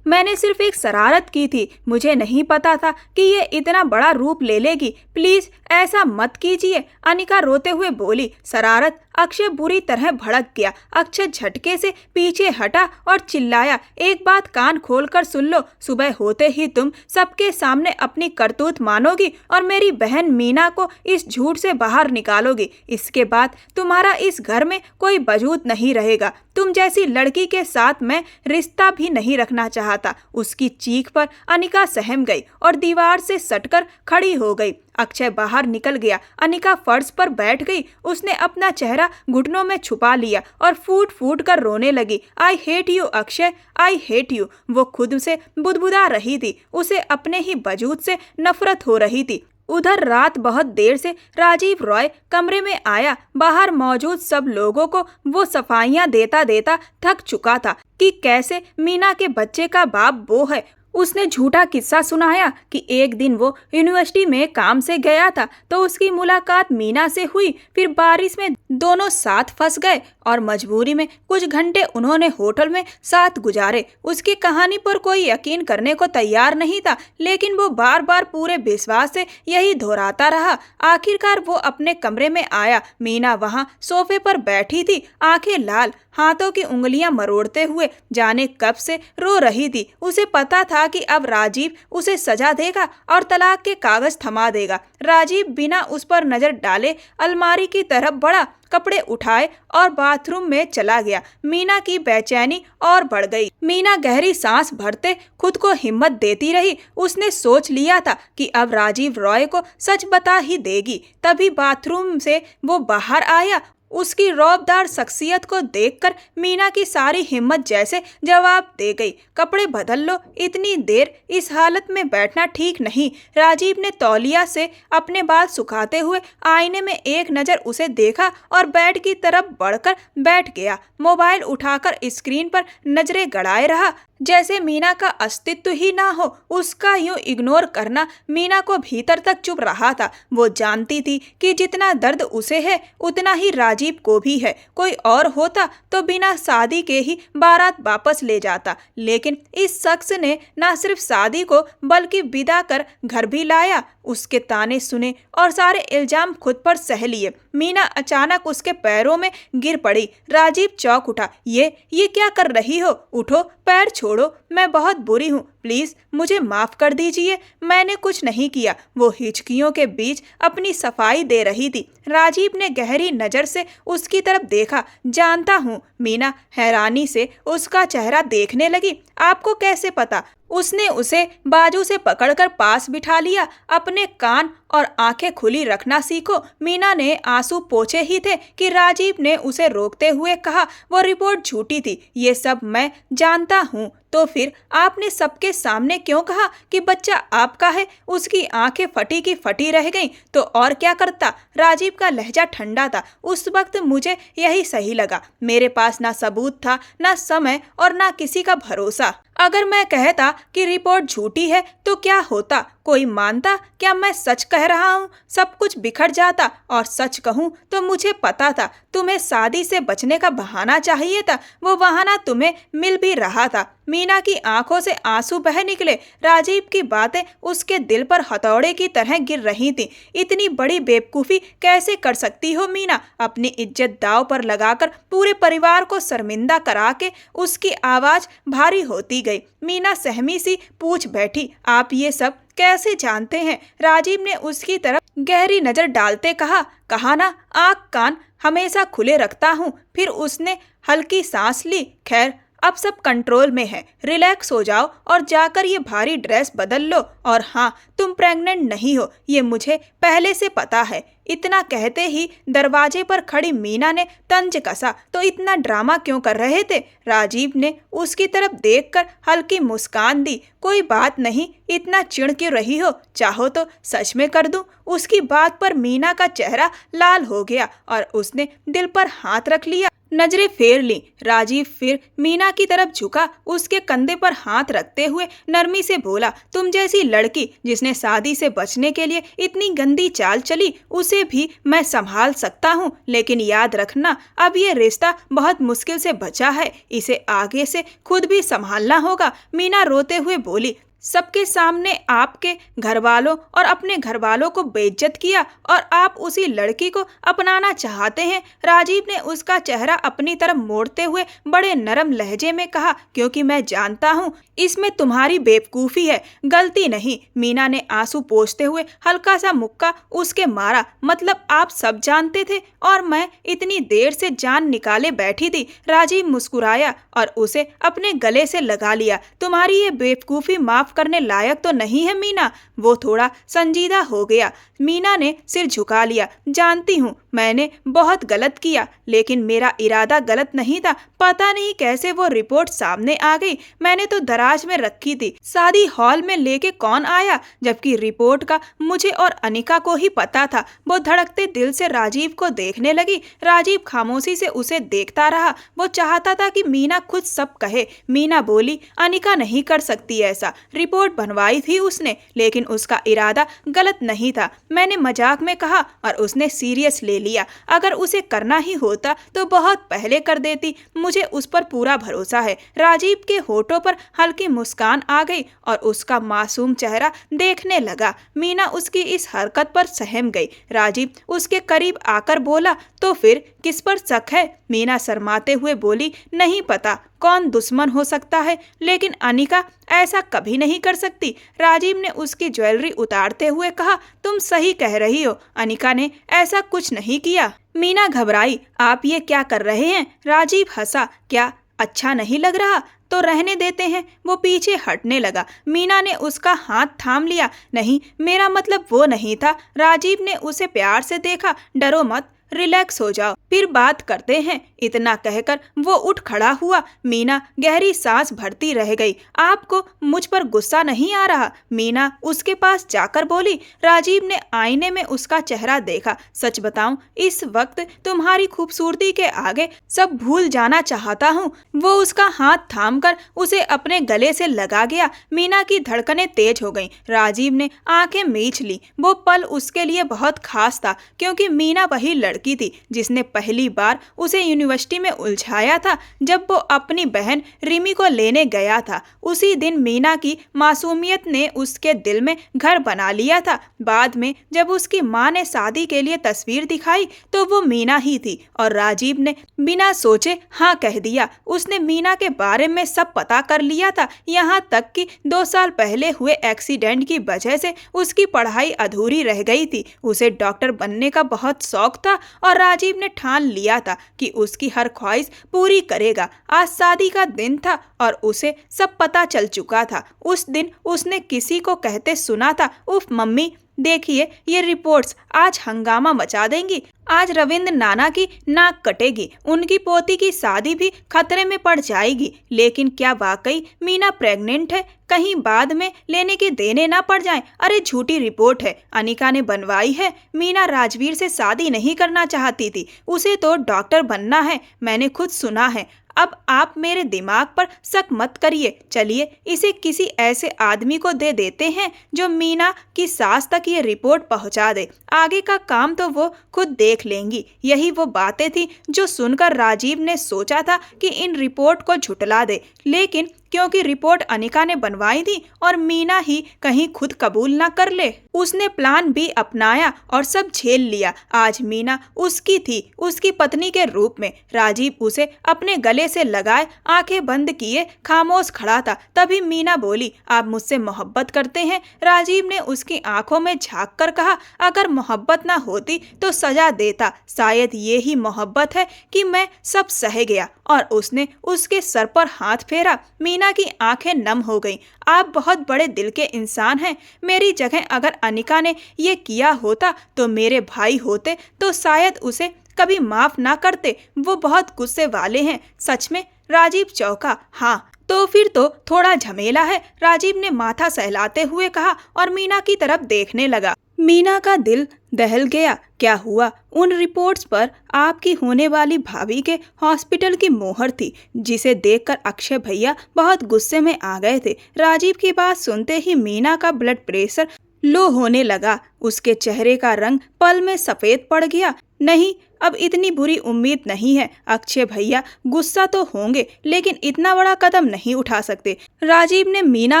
मैंने सिर्फ एक शरारत की थी। मुझे नहीं पता था कि ये इतना बड़ा रूप ले लेगी। प्लीज ऐसा मत कीजिए, अनिका रोते हुए बोली। शरारत? अक्षय बुरी तरह भड़क गया। अक्षय झटके से पीछे हटा और चिल्लाया, एक बात कान खोलकर सुन लो। सुबह होते ही तुम सबके सामने अपनी करतूत मानोगी और मेरी बहन मीना को इस झूठ से बाहर निकालोगी। इसके बाद तुम्हारा इस घर में कोई वजूद नहीं रहेगा। तुम जैसी लड़की के साथ मैं रिश्ता भी नहीं रखना चाहता। उसकी चीख पर अनिका सहम गई और दीवार से सटकर खड़ी हो गई। अक्षय बाहर निकल गया। अनिका फर्श पर बैठ गई। उसने अपना चेहरा घुटनों में छुपा लिया और फूट फूट कर रोने लगी। I hate you Akshay, I hate you. वो खुद से बुदबुदा रही थी। उसे अपने ही वजूद से नफरत हो रही थी। उधर रात बहुत देर से राजीव रॉय कमरे में आया। बाहर मौजूद सब लोगों को वो सफाइयां देता देता थक चुका था कि कैसे मीना के बच्चे का बाप वो है। उसने झूठा किस्सा सुनाया कि एक दिन वो यूनिवर्सिटी में काम से गया था तो उसकी मुलाकात मीना से हुई। फिर बारिश में दोनों साथ फंस गए और मजबूरी में कुछ घंटे उन्होंने होटल में साथ गुजारे। उसकी कहानी पर कोई यकीन करने को तैयार नहीं था, लेकिन वो बार बार पूरे विश्वास से यही दोहराता रहा। आखिरकार वो अपने कमरे में आया। मीना वहाँ सोफे पर बैठी थी, आंखें लाल, हाथों की उंगलियां मरोड़ते हुए। जाने कब से रो रही थी। उसे पता था कि अब राजीव उसे सजा देगा और तलाक के कागज थमा देगा। राजीव बिना उस पर नजर डाले अलमारी की तरफ बढ़ा, कपड़े उठाए और बाथरूम में चला गया। मीना की बेचैनी और बढ़ गई। मीना गहरी सांस भरते खुद को हिम्मत देती रही। उसने सोच लिया था कि अब राजीव रॉय को सच बता ही देगी। तभी बाथरूम से वो बाहर आया। उसकी रौबदार शख्सियत को देखकर मीना की सारी हिम्मत जैसे जवाब दे गई। कपड़े बदल लो, इतनी देर इस हालत में बैठना ठीक नहीं। राजीव ने तौलिया से अपने बाल सुखाते हुए आईने में एक नज़र उसे देखा और बेड की तरफ बढ़कर बैठ गया। मोबाइल उठाकर स्क्रीन पर नजरें गड़ाए रहा, जैसे मीना का अस्तित्व ही ना हो। उसका यूं इग्नोर करना मीना को भीतर तक चुभ रहा था। वो जानती थी कि जितना दर्द उसे है उतना ही राजीव को भी है। कोई और होता तो बिना शादी के ही बारात वापस ले जाता, लेकिन इस शख्स ने न सिर्फ शादी को बल्कि विदा कर घर भी लाया। उसके ताने सुने और सारे इल्जाम खुद पर सह लिए। मीना अचानक उसके पैरों में गिर पड़ी। राजीव चौंक उठा। ये क्या कर रही हो? उठो, पैर छोड़ो, मैं बहुत बुरी हूँ, प्लीज मुझे माफ कर दीजिए, मैंने कुछ नहीं किया। वो हिचकियों के बीच अपनी सफाई दे रही थी। राजीव ने गहरी नजर से उसकी तरफ देखा। जानता हूँ। मीना हैरानी से उसका चेहरा देखने लगी। आपको कैसे पता? उसने उसे बाजू से पकड़कर पास बिठा लिया। अपने कान और आंखें खुली रखना सीखो। मीना ने आंसू पोंछे ही थे कि राजीव ने उसे रोकते हुए कहा, वो रिपोर्ट झूठी थी, ये सब मैं जानता हूँ। तो फिर आपने सबके सामने क्यों कहा कि बच्चा आपका है? उसकी आंखें फटी की फटी रह गईं। तो और क्या करता? राजीव का लहजा ठंडा था। उस वक्त मुझे यही सही लगा। मेरे पास ना सबूत था, ना समय और ना किसी का भरोसा। अगर मैं कहता कि रिपोर्ट झूठी है तो क्या होता? कोई मानता? क्या मैं सच कह रहा हूँ? सब कुछ बिखर जाता। और सच कहूँ तो मुझे पता था तुम्हें शादी से बचने का बहाना चाहिए था। वो बहाना तुम्हें मिल भी रहा था। मीना की आंखों से आंसू बह निकले। राजीव की बातें उसके दिल पर हथौड़े की तरह गिर रही थी। इतनी बड़ी बेवकूफ़ी कैसे कर सकती हो मीना? अपनी इज्जत दांव पर लगाकर पूरे परिवार को शर्मिंदा करा के उसकी आवाज़ भारी होती गई। मीना सहमी सी पूछ बैठी, आप ये सब कैसे जानते हैं? राजीव ने उसकी तरफ गहरी नजर डालते कहा ना, आँख कान हमेशा खुले रखता हूँ। फिर उसने हल्की सांस ली। खैर, अब सब कंट्रोल में है, रिलैक्स हो जाओ और जाकर ये भारी ड्रेस बदल लो। और हाँ, तुम प्रेग्नेंट नहीं हो, ये मुझे पहले से पता है। इतना कहते ही दरवाजे पर खड़ी मीना ने तंज कसा, तो इतना ड्रामा क्यों कर रहे थे? राजीव ने उसकी तरफ देखकर हल्की मुस्कान दी। कोई बात नहीं, इतना चिढ़ क्यों रही हो? चाहो तो सच में कर दूं? उसकी बात पर मीना का चेहरा लाल हो गया और उसने दिल पर हाथ रख लिया। नजरें फेर ली। राजीव फिर मीना की तरफ झुका। उसके कंधे पर हाथ रखते हुए नरमी से बोला, तुम जैसी लड़की जिसने शादी से बचने के लिए इतनी गंदी चाल चली, उसे भी मैं संभाल सकता हूँ। लेकिन याद रखना, अब ये रिश्ता बहुत मुश्किल से बचा है, इसे आगे से खुद भी संभालना होगा। मीना रोते हुए बोली, सबके सामने आपके घर वालों और अपने घर वालों को बेइज्जत किया और आप उसी लड़की को अपनाना चाहते हैं। राजीव ने उसका चेहरा अपनी तरफ मोड़ते हुए बड़े नरम लहजे में कहा, क्योंकि मैं जानता हूँ इसमें तुम्हारी बेवकूफ़ी है, गलती नहीं। मीना ने आंसू पोंछते हुए हल्का सा मुक्का उसके मारा। मतलब आप सब जानते थे और मैं इतनी देर से जान निकाले बैठी थी। राजीव मुस्कुराया और उसे अपने गले से लगा लिया। तुम्हारी ये बेवकूफ़ी माफ करने लायक तो नहीं है मीना। वो थोड़ा संजीदा हो गया। मीना ने सिर झुका लिया। जानती हूँ मैंने बहुत गलत किया, लेकिन मेरा इरादा गलत नहीं था। पता नहीं कैसे वो रिपोर्ट सामने आ गई। मैंने तो दराज में रखी थी। शादी हॉल में लेके कौन आया? जबकि रिपोर्ट का मुझे और अनिका को ही पता था। वो धड़कते दिल से राजीव को देखने लगी। राजीव खामोशी से उसे देखता रहा। वो चाहता था कि मीना खुद सब कहे। मीना बोली, अनिका नहीं कर सकती ऐसा। रिपोर्ट बनवाई थी उसने, लेकिन उसका इरादा गलत नहीं था। मैंने मजाक में कहा और उसने सीरियस ले लिया। अगर उसे करना ही होता तो बहुत पहले कर देती। मुझे उस पर पूरा भरोसा है। राजीव के होठों पर हल्की मुस्कान आ गई और उसका मासूम चेहरा देखने लगा। मीना उसकी इस हरकत पर सहम गई। राजीव उसके करीब आकर बोला, तो फिर किस पर शक है? मीना शर्माते हुए बोली, नहीं पता कौन दुश्मन हो सकता है, लेकिन अनिका ऐसा कभी नहीं कर सकती। राजीव ने उसकी ज्वेलरी उतारते हुए कहा, तुम सही कह रही हो, अनिका ने ऐसा कुछ नहीं किया। मीना घबराई, आप ये क्या कर रहे हैं? राजीव हंसा, क्या अच्छा नहीं लग रहा? तो रहने देते हैं। वो पीछे हटने लगा। मीना ने उसका हाथ थाम लिया। नहीं, मेरा मतलब वो नहीं था। राजीव ने उसे प्यार से देखा, डरो मत, रिलैक्स हो जाओ, फिर बात करते हैं। इतना कहकर वो उठ खड़ा हुआ। मीना गहरी सांस भरती रह गई। आपको मुझ पर गुस्सा नहीं आ रहा? मीना उसके पास जाकर बोली। राजीव ने आईने में उसका चेहरा देखा। सच बताऊं, इस वक्त तुम्हारी खूबसूरती के आगे सब भूल जाना चाहता हूँ। वो उसका हाथ थामकर उसे अपने गले से लगा गया। मीना की धड़कनें तेज हो गईं। राजीव ने आंखें मीच ली। वो पल उसके लिए बहुत खास था, क्योंकि मीना वही लड़की थी जिसने पहली बार उसे यूनिवर्सिटी में उलझाया था, जब वो अपनी बहन रिमी को लेने गया था। उसी दिन मीना की मासूमियत ने उसके दिल में घर बना लिया था। बाद में जब उसकी माँ ने शादी के लिए तस्वीर दिखाई तो वो मीना ही थी, और राजीव ने बिना सोचे हाँ कह दिया। उसने मीना के बारे में सब पता कर लिया था, यहाँ तक कि 2 साल पहले हुए एक्सीडेंट की वजह से उसकी पढ़ाई अधूरी रह गई थी। उसे डॉक्टर बनने का बहुत शौक था और राजीव ने ठान लिया था कि उसकी हर ख्वाहिश पूरी करेगा। आज शादी का दिन था और उसे सब पता चल चुका था। उस दिन उसने किसी को कहते सुना था, उफ मम्मी, देखिए ये रिपोर्ट्स आज हंगामा मचा देंगी। आज रविंद्र नाना की नाक कटेगी, उनकी पोती की शादी भी खतरे में पड़ जाएगी। लेकिन क्या वाकई मीना प्रेग्नेंट है? कहीं बाद में लेने के देने ना पड़ जाएं। अरे झूठी रिपोर्ट है, अनिका ने बनवाई है। मीना राजवीर से शादी नहीं करना चाहती थी, उसे तो डॉक्टर बनना है, मैंने खुद सुना है। अब आप मेरे दिमाग पर शक मत करिए। चलिए इसे किसी ऐसे आदमी को दे देते हैं जो मीना की सास तक ये रिपोर्ट पहुंचा दे। आगे का काम तो वो खुद देख लेंगी। यही वो बातें थी जो सुनकर राजीव ने सोचा था कि इन रिपोर्ट को झुटला दे, लेकिन क्योंकि रिपोर्ट अनिका ने बनवाई थी और मीना ही कहीं खुद कबूल ना कर ले, उसने प्लान भी अपनाया और सब झेल लिया। आज मीना उसकी थी, उसकी पत्नी के रूप में। राजीव उसे अपने गले से लगाए आंखें बंद किए खामोश खड़ा था। तभी मीना बोली, आप मुझसे मोहब्बत करते हैं? राजीव ने उसकी आंखों में झांक कर कहा, अगर मोहब्बत ना होती तो सजा देता। शायद ये ही मोहब्बत है कि मैं सब सह गया। और उसने उसके सर पर हाथ फेरा। मीना की आंखें नम हो गईं। आप बहुत बड़े दिल के इंसान हैं। मेरी जगह अगर अनिका ने ये किया होता तो मेरे भाई होते तो शायद उसे कभी माफ ना करते। वो बहुत गुस्से वाले हैं। सच में? राजीव चौंका। हाँ, तो फिर तो थोड़ा झमेला है, राजीव ने माथा सहलाते हुए कहा और मीना की तरफ देखने लगा। मीना का दिल दहल गया। क्या हुआ? उन रिपोर्ट्स पर आपकी होने वाली भाभी के हॉस्पिटल की मोहर थी, जिसे देखकर अक्षय भैया बहुत गुस्से में आ गए थे। राजीव की बात सुनते ही मीना का ब्लड प्रेशर लो होने लगा। उसके चेहरे का रंग पल में सफेद पड़ गया। नहीं, अब इतनी बुरी उम्मीद नहीं है। अक्षय भैया गुस्सा तो होंगे, लेकिन इतना बड़ा कदम नहीं उठा सकते। राजीव ने मीना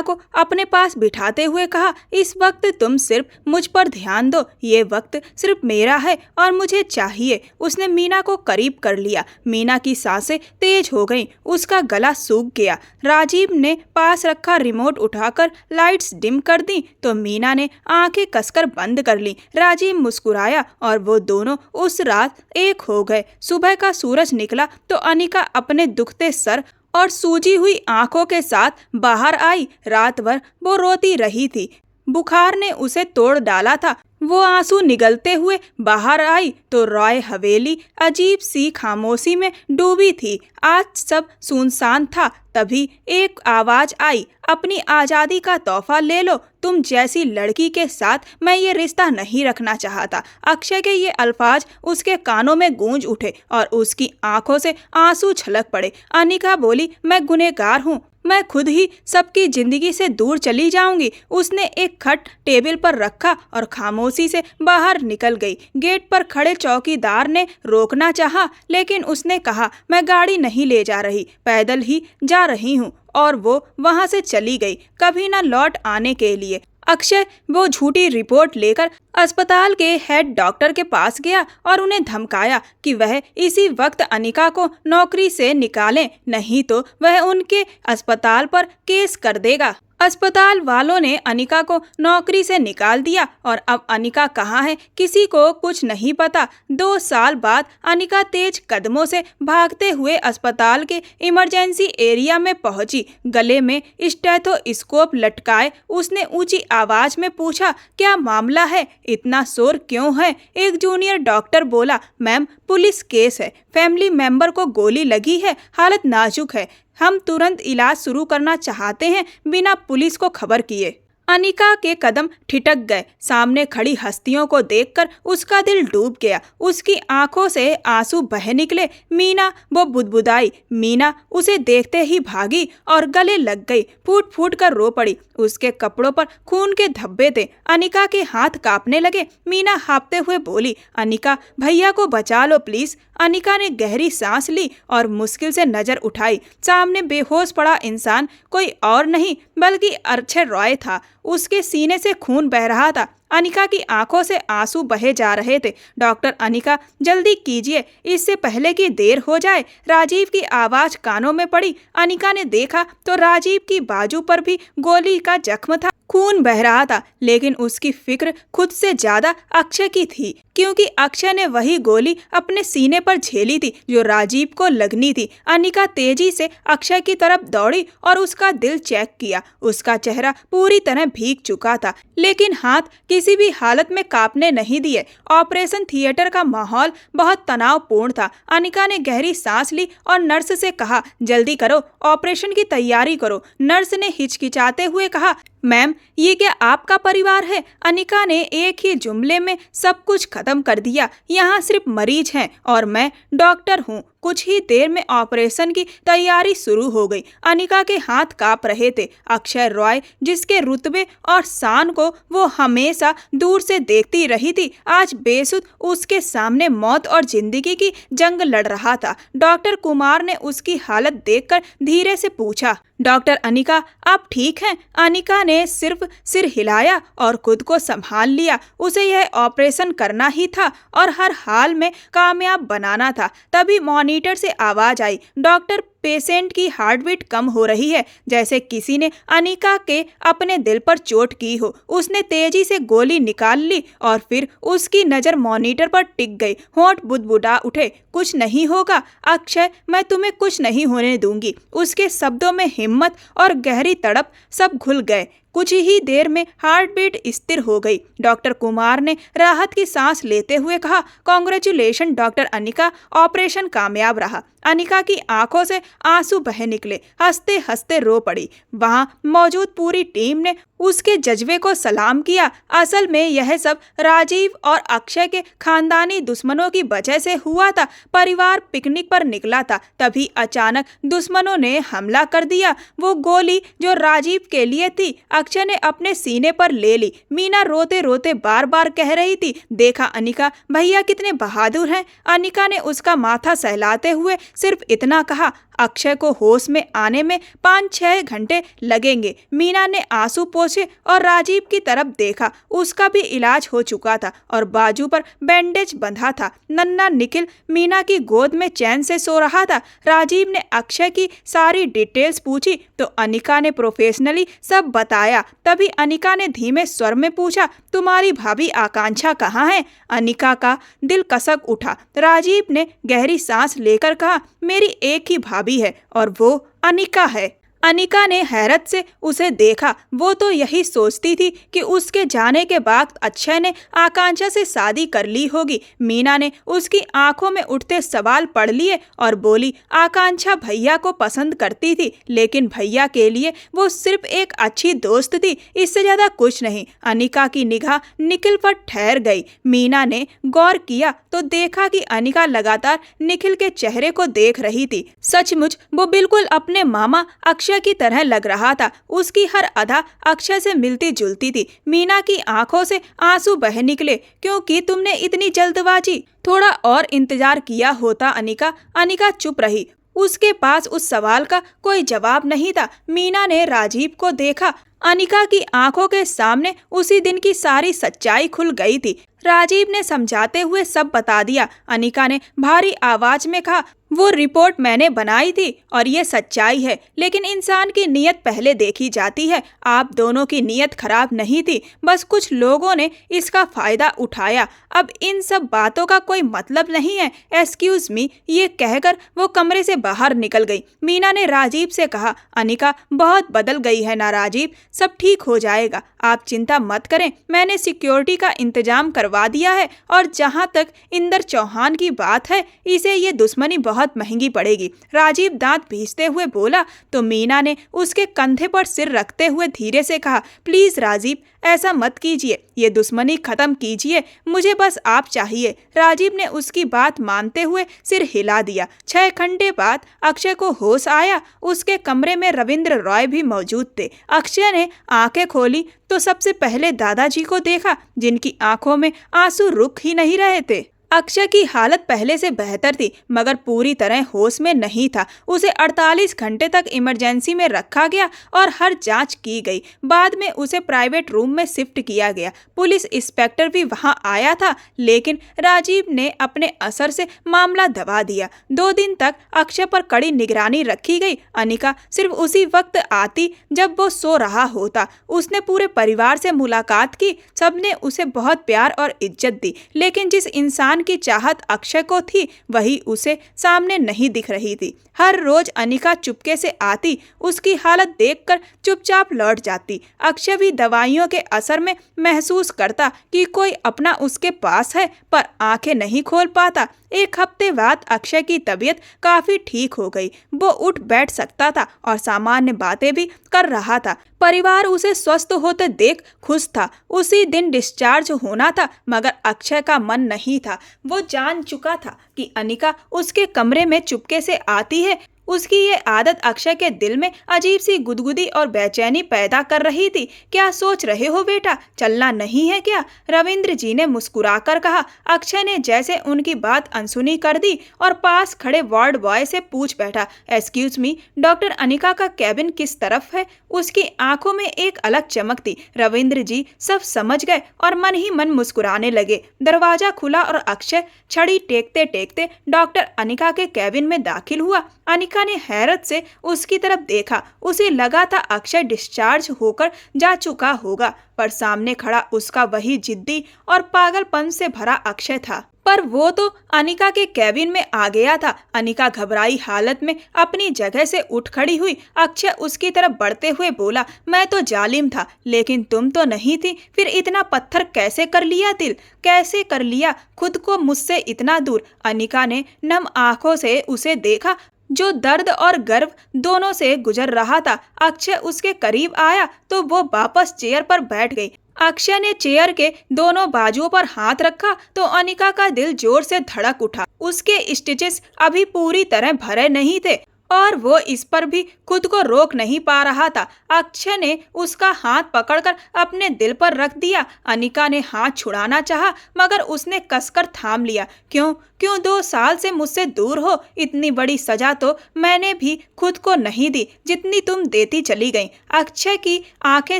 को अपने पास बिठाते हुए कहा, इस वक्त तुम सिर्फ मुझ पर ध्यान दो। ये वक्त सिर्फ मेरा है और मुझे चाहिए। उसने मीना को करीब कर लिया। मीना की सांसें तेज हो गईं, उसका गला सूख गया। राजीव ने पास रखा रिमोट उठाकर लाइट्स डिम कर दी तो मीना ने आंखें कसकर बंद कर ली। राजीव मुस्कुराया और वो दोनों उस रात एक हो गए। सुबह का सूरज निकला तो अनिका अपने दुखते सर और सूजी हुई आंखों के साथ बाहर आई। रात भर वो रोती रही थी। बुखार ने उसे तोड़ डाला था। वो आंसू निगलते हुए बाहर आई तो रॉय हवेली अजीब सी खामोशी में डूबी थी। आज सब सुनसान था। तभी एक आवाज आई, अपनी आज़ादी का तोहफा ले लो। तुम जैसी लड़की के साथ मैं ये रिश्ता नहीं रखना चाहता। अक्षय के ये अल्फाज उसके कानों में गूंज उठे और उसकी आंखों से आंसू छलक पड़े। अनिका बोली, मैं गुनहगार हूँ, मैं खुद ही सबकी जिंदगी से दूर चली जाऊंगी। उसने एक खट टेबल पर रखा और खामोशी से बाहर निकल गई। गेट पर खड़े चौकीदार ने रोकना चाहा, लेकिन उसने कहा, मैं गाड़ी नहीं ले जा रही, पैदल ही जा रही हूँ। और वो वहां से चली गई, कभी न लौट आने के लिए। अक्षय वो झूठी रिपोर्ट लेकर अस्पताल के हेड डॉक्टर के पास गया और उन्हें धमकाया कि वह इसी वक्त अनिका को नौकरी से निकालें, नहीं तो वह उनके अस्पताल पर केस कर देगा। अस्पताल वालों ने अनिका को नौकरी से निकाल दिया और अब अनिका कहाँ है किसी को कुछ नहीं पता। 2 साल बाद अनिका तेज कदमों से भागते हुए अस्पताल के इमरजेंसी एरिया में पहुंची। गले में स्टेथोस्कोप लटकाए उसने ऊंची आवाज में पूछा, क्या मामला है, इतना शोर क्यों है? एक जूनियर डॉक्टर बोला, मैम पुलिस केस है, फैमिली मेंबर को गोली लगी है, हालत नाजुक है, हम तुरंत इलाज शुरू करना चाहते हैं बिना पुलिस को खबर किए। अनिका के कदम ठिठक गए। सामने खड़ी हस्तियों को देखकर उसका दिल डूब गया। उसकी आंखों से आंसू बह निकले। मीना, वो बुदबुदाई। मीना उसे देखते ही भागी और गले लग गई। फूट फूट कर रो पड़ी। उसके कपड़ों पर खून के धब्बे थे। अनिका के हाथ कांपने लगे। मीना हाँफते हुए बोली, अनिका भैया को बचा लो प्लीज। अनिका ने गहरी सांस ली और मुश्किल से नजर उठाई। सामने बेहोश पड़ा इंसान कोई और नहीं बल्कि अक्षय रॉय था। उसके सीने से खून बह रहा था। अनिका की आंखों से आंसू बहे जा रहे थे। डॉक्टर, अनिका जल्दी कीजिए, इससे पहले कि देर हो जाए। राजीव की आवाज कानों में पड़ी। अनिका ने देखा तो राजीव की बाजू पर भी गोली का जख्म था। खून बह रहा था, लेकिन उसकी फिक्र खुद से ज्यादा अक्षय की थी, क्योंकि अक्षय ने वही गोली अपने सीने पर झेली थी जो राजीव को लगनी थी। अनिका तेजी से अक्षय की तरफ दौड़ी और उसका दिल चेक किया। उसका चेहरा पूरी तरह भीग चुका था, लेकिन हाथ किसी भी हालत में कांपने नहीं दिए। ऑपरेशन थिएटर का माहौल बहुत तनावपूर्ण था। अनिका ने गहरी सांस ली और नर्स से कहा, जल्दी करो, ऑपरेशन की तैयारी करो। नर्स ने हिचकिचाते हुए कहा, मैम ये क्या आपका परिवार है? अनिका ने एक ही जुमले में सब कुछ खत्म कर दिया। यहाँ सिर्फ मरीज हैं और मैं डॉक्टर हूँ। कुछ ही देर में ऑपरेशन की तैयारी शुरू हो गई। अनिका के हाथ कांप रहे थे। अक्षय रॉय, जिसके रुतबे और शान को वो हमेशा दूर से देखती रही थी, आज बेसुध उसके सामने मौत और जिंदगी की जंग लड़ रहा था। डॉक्टर कुमार ने उसकी हालत देखकर धीरे से पूछा, डॉक्टर अनिका आप ठीक हैं? अनिका ने सिर्फ सिर हिलाया और खुद को संभाल लिया। उसे यह ऑपरेशन करना ही था और हर हाल में कामयाब बनाना था। तभी मॉनिटर से आवाज आई, डॉक्टर पेशेंट की हार्ट बीट कम हो रही है, जैसे किसी ने अनिका के अपने दिल पर चोट की हो। उसने तेजी से गोली निकाल ली और फिर उसकी नजर मॉनिटर पर टिक गई। होंठ बुदबुदा उठे, कुछ नहीं होगा अक्षय, मैं तुम्हें कुछ नहीं होने दूंगी। उसके शब्दों में हिम्मत और गहरी तड़प सब घुल गए। कुछ ही देर में हार्ट बीट स्थिर हो गई। डॉक्टर कुमार ने राहत की सांस लेते हुए कहा, कांग्रेचुलेशन डॉक्टर अनिका, ऑपरेशन कामयाब रहा। अनिका की आंखों से आंसू बह निकले। हंसते हंसते रो पड़ी। वहां मौजूद पूरी टीम ने उसके जज्बे को सलाम किया। असल में यह सब राजीव और अक्षय के खानदानी दुश्मनों की वजह से हुआ था। परिवार पिकनिक पर निकला था, तभी अचानक दुश्मनों ने हमला कर दिया। वो गोली जो राजीव के लिए थी, अक्षय ने अपने सीने पर ले ली। मीना रोते रोते बार बार कह रही थी, देखा अनिका, भैया कितने बहादुर हैं। अनिका ने उसका माथा सहलाते हुए सिर्फ इतना कहा, अक्षय को होश में आने में 5-6 घंटे लगेंगे। मीना ने आंसू पोंछे और राजीव की तरफ देखा। उसका भी इलाज हो चुका था और बाजू पर बैंडेज बंधा था। नन्हा निखिल मीना की गोद में चैन से सो रहा था। राजीव ने अक्षय की सारी डिटेल्स पूछी तो अनिका ने प्रोफेशनली सब बताया। तभी अनिका ने धीमे स्वर में पूछा, तुम्हारी भाभी आकांक्षा कहाँ है? अनिका का दिल कसक उठा। राजीव ने गहरी सांस लेकर कहा, मेरी एक ही भाभी है और वो अनिका है। अनिका ने हैरत से उसे देखा। वो तो यही सोचती थी कि उसके जाने के बाद अक्षय ने आकांक्षा से शादी कर ली होगी। मीना ने उसकी आंखों में उठते सवाल पढ़ लिए और बोली, आकांक्षा भैया को पसंद करती थी, लेकिन भैया के लिए वो सिर्फ एक अच्छी दोस्त थी, इससे ज्यादा कुछ नहीं। अनिका की निगाह निखिल पर ठहर गई। मीना ने गौर किया तो देखा कि अनिका लगातार निखिल के चेहरे को देख रही थी। सचमुच वो बिल्कुल अपने मामा अक्षय की तरह लग रहा था। उसकी हर अदा अक्षय से मिलती जुलती थी। मीना की आंखों से आंसू बह निकले, क्योंकि तुमने इतनी जल्दबाजी, थोड़ा और इंतजार किया होता अनिका। अनिका चुप रही। उसके पास उस सवाल का कोई जवाब नहीं था। मीना ने राजीव को देखा। अनिका की आंखों के सामने उसी दिन की सारी सच्चाई खुल गई थी। राजीव ने समझाते हुए सब बता दिया। अनिका ने भारी आवाज में कहा, वो रिपोर्ट मैंने बनाई थी और ये सच्चाई है, लेकिन इंसान की नीयत पहले देखी जाती है। आप दोनों की नीयत खराब नहीं थी, बस कुछ लोगों ने इसका फायदा उठाया। अब इन सब बातों का कोई मतलब नहीं है। एक्सक्यूज मी, ये कहकर वो कमरे से बाहर निकल गई। मीना ने राजीव से कहा, अनिका बहुत बदल गई है ना राजीव, सब ठीक हो जाएगा, आप चिंता मत करें, मैंने सिक्योरिटी का इंतजाम करवा दिया है। और जहाँ तक इंदर चौहान की बात है, इसे ये दुश्मनी बहुत महंगी पड़ेगी। राजीव दांत पीसते हुए बोला तो मीना ने उसके कंधे पर सिर रखते हुए धीरे से कहा, प्लीज राजीव, ऐसा मत कीजिए, ये दुश्मनी खत्म कीजिए, मुझे बस आप चाहिए। राजीव ने उसकी बात मानते हुए सिर हिला दिया। 6 घंटे बाद अक्षय को होश आया। उसके कमरे में रविंद्र रॉय भी मौजूद थे। अक्षय ने आंखें खोली तो सबसे पहले दादाजी को देखा, जिनकी आंखों में आंसू रुक ही नहीं रहे थे। अक्षय की हालत पहले से बेहतर थी, मगर पूरी तरह होश में नहीं था। उसे 48 घंटे तक इमरजेंसी में रखा गया और हर जांच की गई। बाद में उसे प्राइवेट रूम में शिफ्ट किया गया। पुलिस इंस्पेक्टर भी वहां आया था, लेकिन राजीव ने अपने असर से मामला दबा दिया। 2 दिन तक अक्षय पर कड़ी निगरानी रखी गई। अनिका सिर्फ उसी वक्त आती जब वो सो रहा होता। उसने पूरे परिवार से मुलाकात की। सबने उसे बहुत प्यार और इज्जत दी, लेकिन जिस इंसान की चाहत अक्षय को थी, वही उसे सामने नहीं दिख रही थी। हर रोज अनिका चुपके से आती, उसकी हालत देखकर चुपचाप लौट जाती। अक्षय भी दवाइयों के असर में महसूस करता कि कोई अपना उसके पास है, पर आंखें नहीं खोल पाता। 1 हफ्ते बाद अक्षय की तबीयत काफी ठीक हो गई। वो उठ बैठ सकता था और सामान्य बातें भी कर रहा था। परिवार उसे स्वस्थ होते देख खुश था। उसी दिन डिस्चार्ज होना था, मगर अक्षय का मन नहीं था। वो जान चुका था कि अनिका उसके कमरे में चुपके से आती है। उसकी ये आदत अक्षय के दिल में अजीब सी गुदगुदी और बेचैनी पैदा कर रही थी। क्या सोच रहे हो बेटा, चलना नहीं है क्या? रविंद्र जी ने मुस्कुराकर कहा। अक्षय ने जैसे उनकी बात अनसुनी कर दी और पास खड़े वार्ड बॉय से पूछ बैठा, एक्सक्यूज मी, डॉक्टर अनिका का कैबिन किस तरफ है? उसकी आंखों में एक अलग चमक थी। रविंद्र जी सब समझ गए और मन ही मन मुस्कुराने लगे। दरवाजा खुला और अक्षय छड़ी टेकते टेकते डॉक्टर अनिका के कैबिन में दाखिल हुआ। अनिका ने हैरत से उसकी तरफ देखा। उसे लगा था अक्षय डिस्चार्ज होकर जा चुका होगा, पर सामने खड़ा उसका वही जिद्दी और पागलपन से भरा अक्षय था। पर वो तो अनिका के कैबिन में आ गया था। अनिका घबराई हालत में अपनी जगह से उठ खड़ी हुई। अक्षय उसकी तरफ बढ़ते हुए बोला, मैं तो जालिम था, लेकिन तुम तो नहीं थी। फिर इतना पत्थर कैसे कर लिया दिल, कैसे कर लिया खुद को मुझसे इतना दूर? अनिका ने नम आंखों से उसे देखा, जो दर्द और गर्व दोनों से गुजर रहा था। अक्षय उसके करीब आया तो वो वापस चेयर पर बैठ गई। अक्षय ने चेयर के दोनों बाजुओं पर हाथ रखा तो अनिका का दिल जोर से धड़क उठा। उसके स्टिचेस अभी पूरी तरह भरे नहीं थे और वो इस पर भी खुद को रोक नहीं पा रहा था। अक्षय ने उसका हाथ पकड़कर अपने दिल पर रख दिया। अनिका ने हाथ छुड़ाना चाहा, मगर उसने कसकर थाम लिया। क्यों 2 साल से मुझसे दूर हो? इतनी बड़ी सजा तो मैंने भी खुद को नहीं दी जितनी तुम देती चली गई। अक्षय की आंखें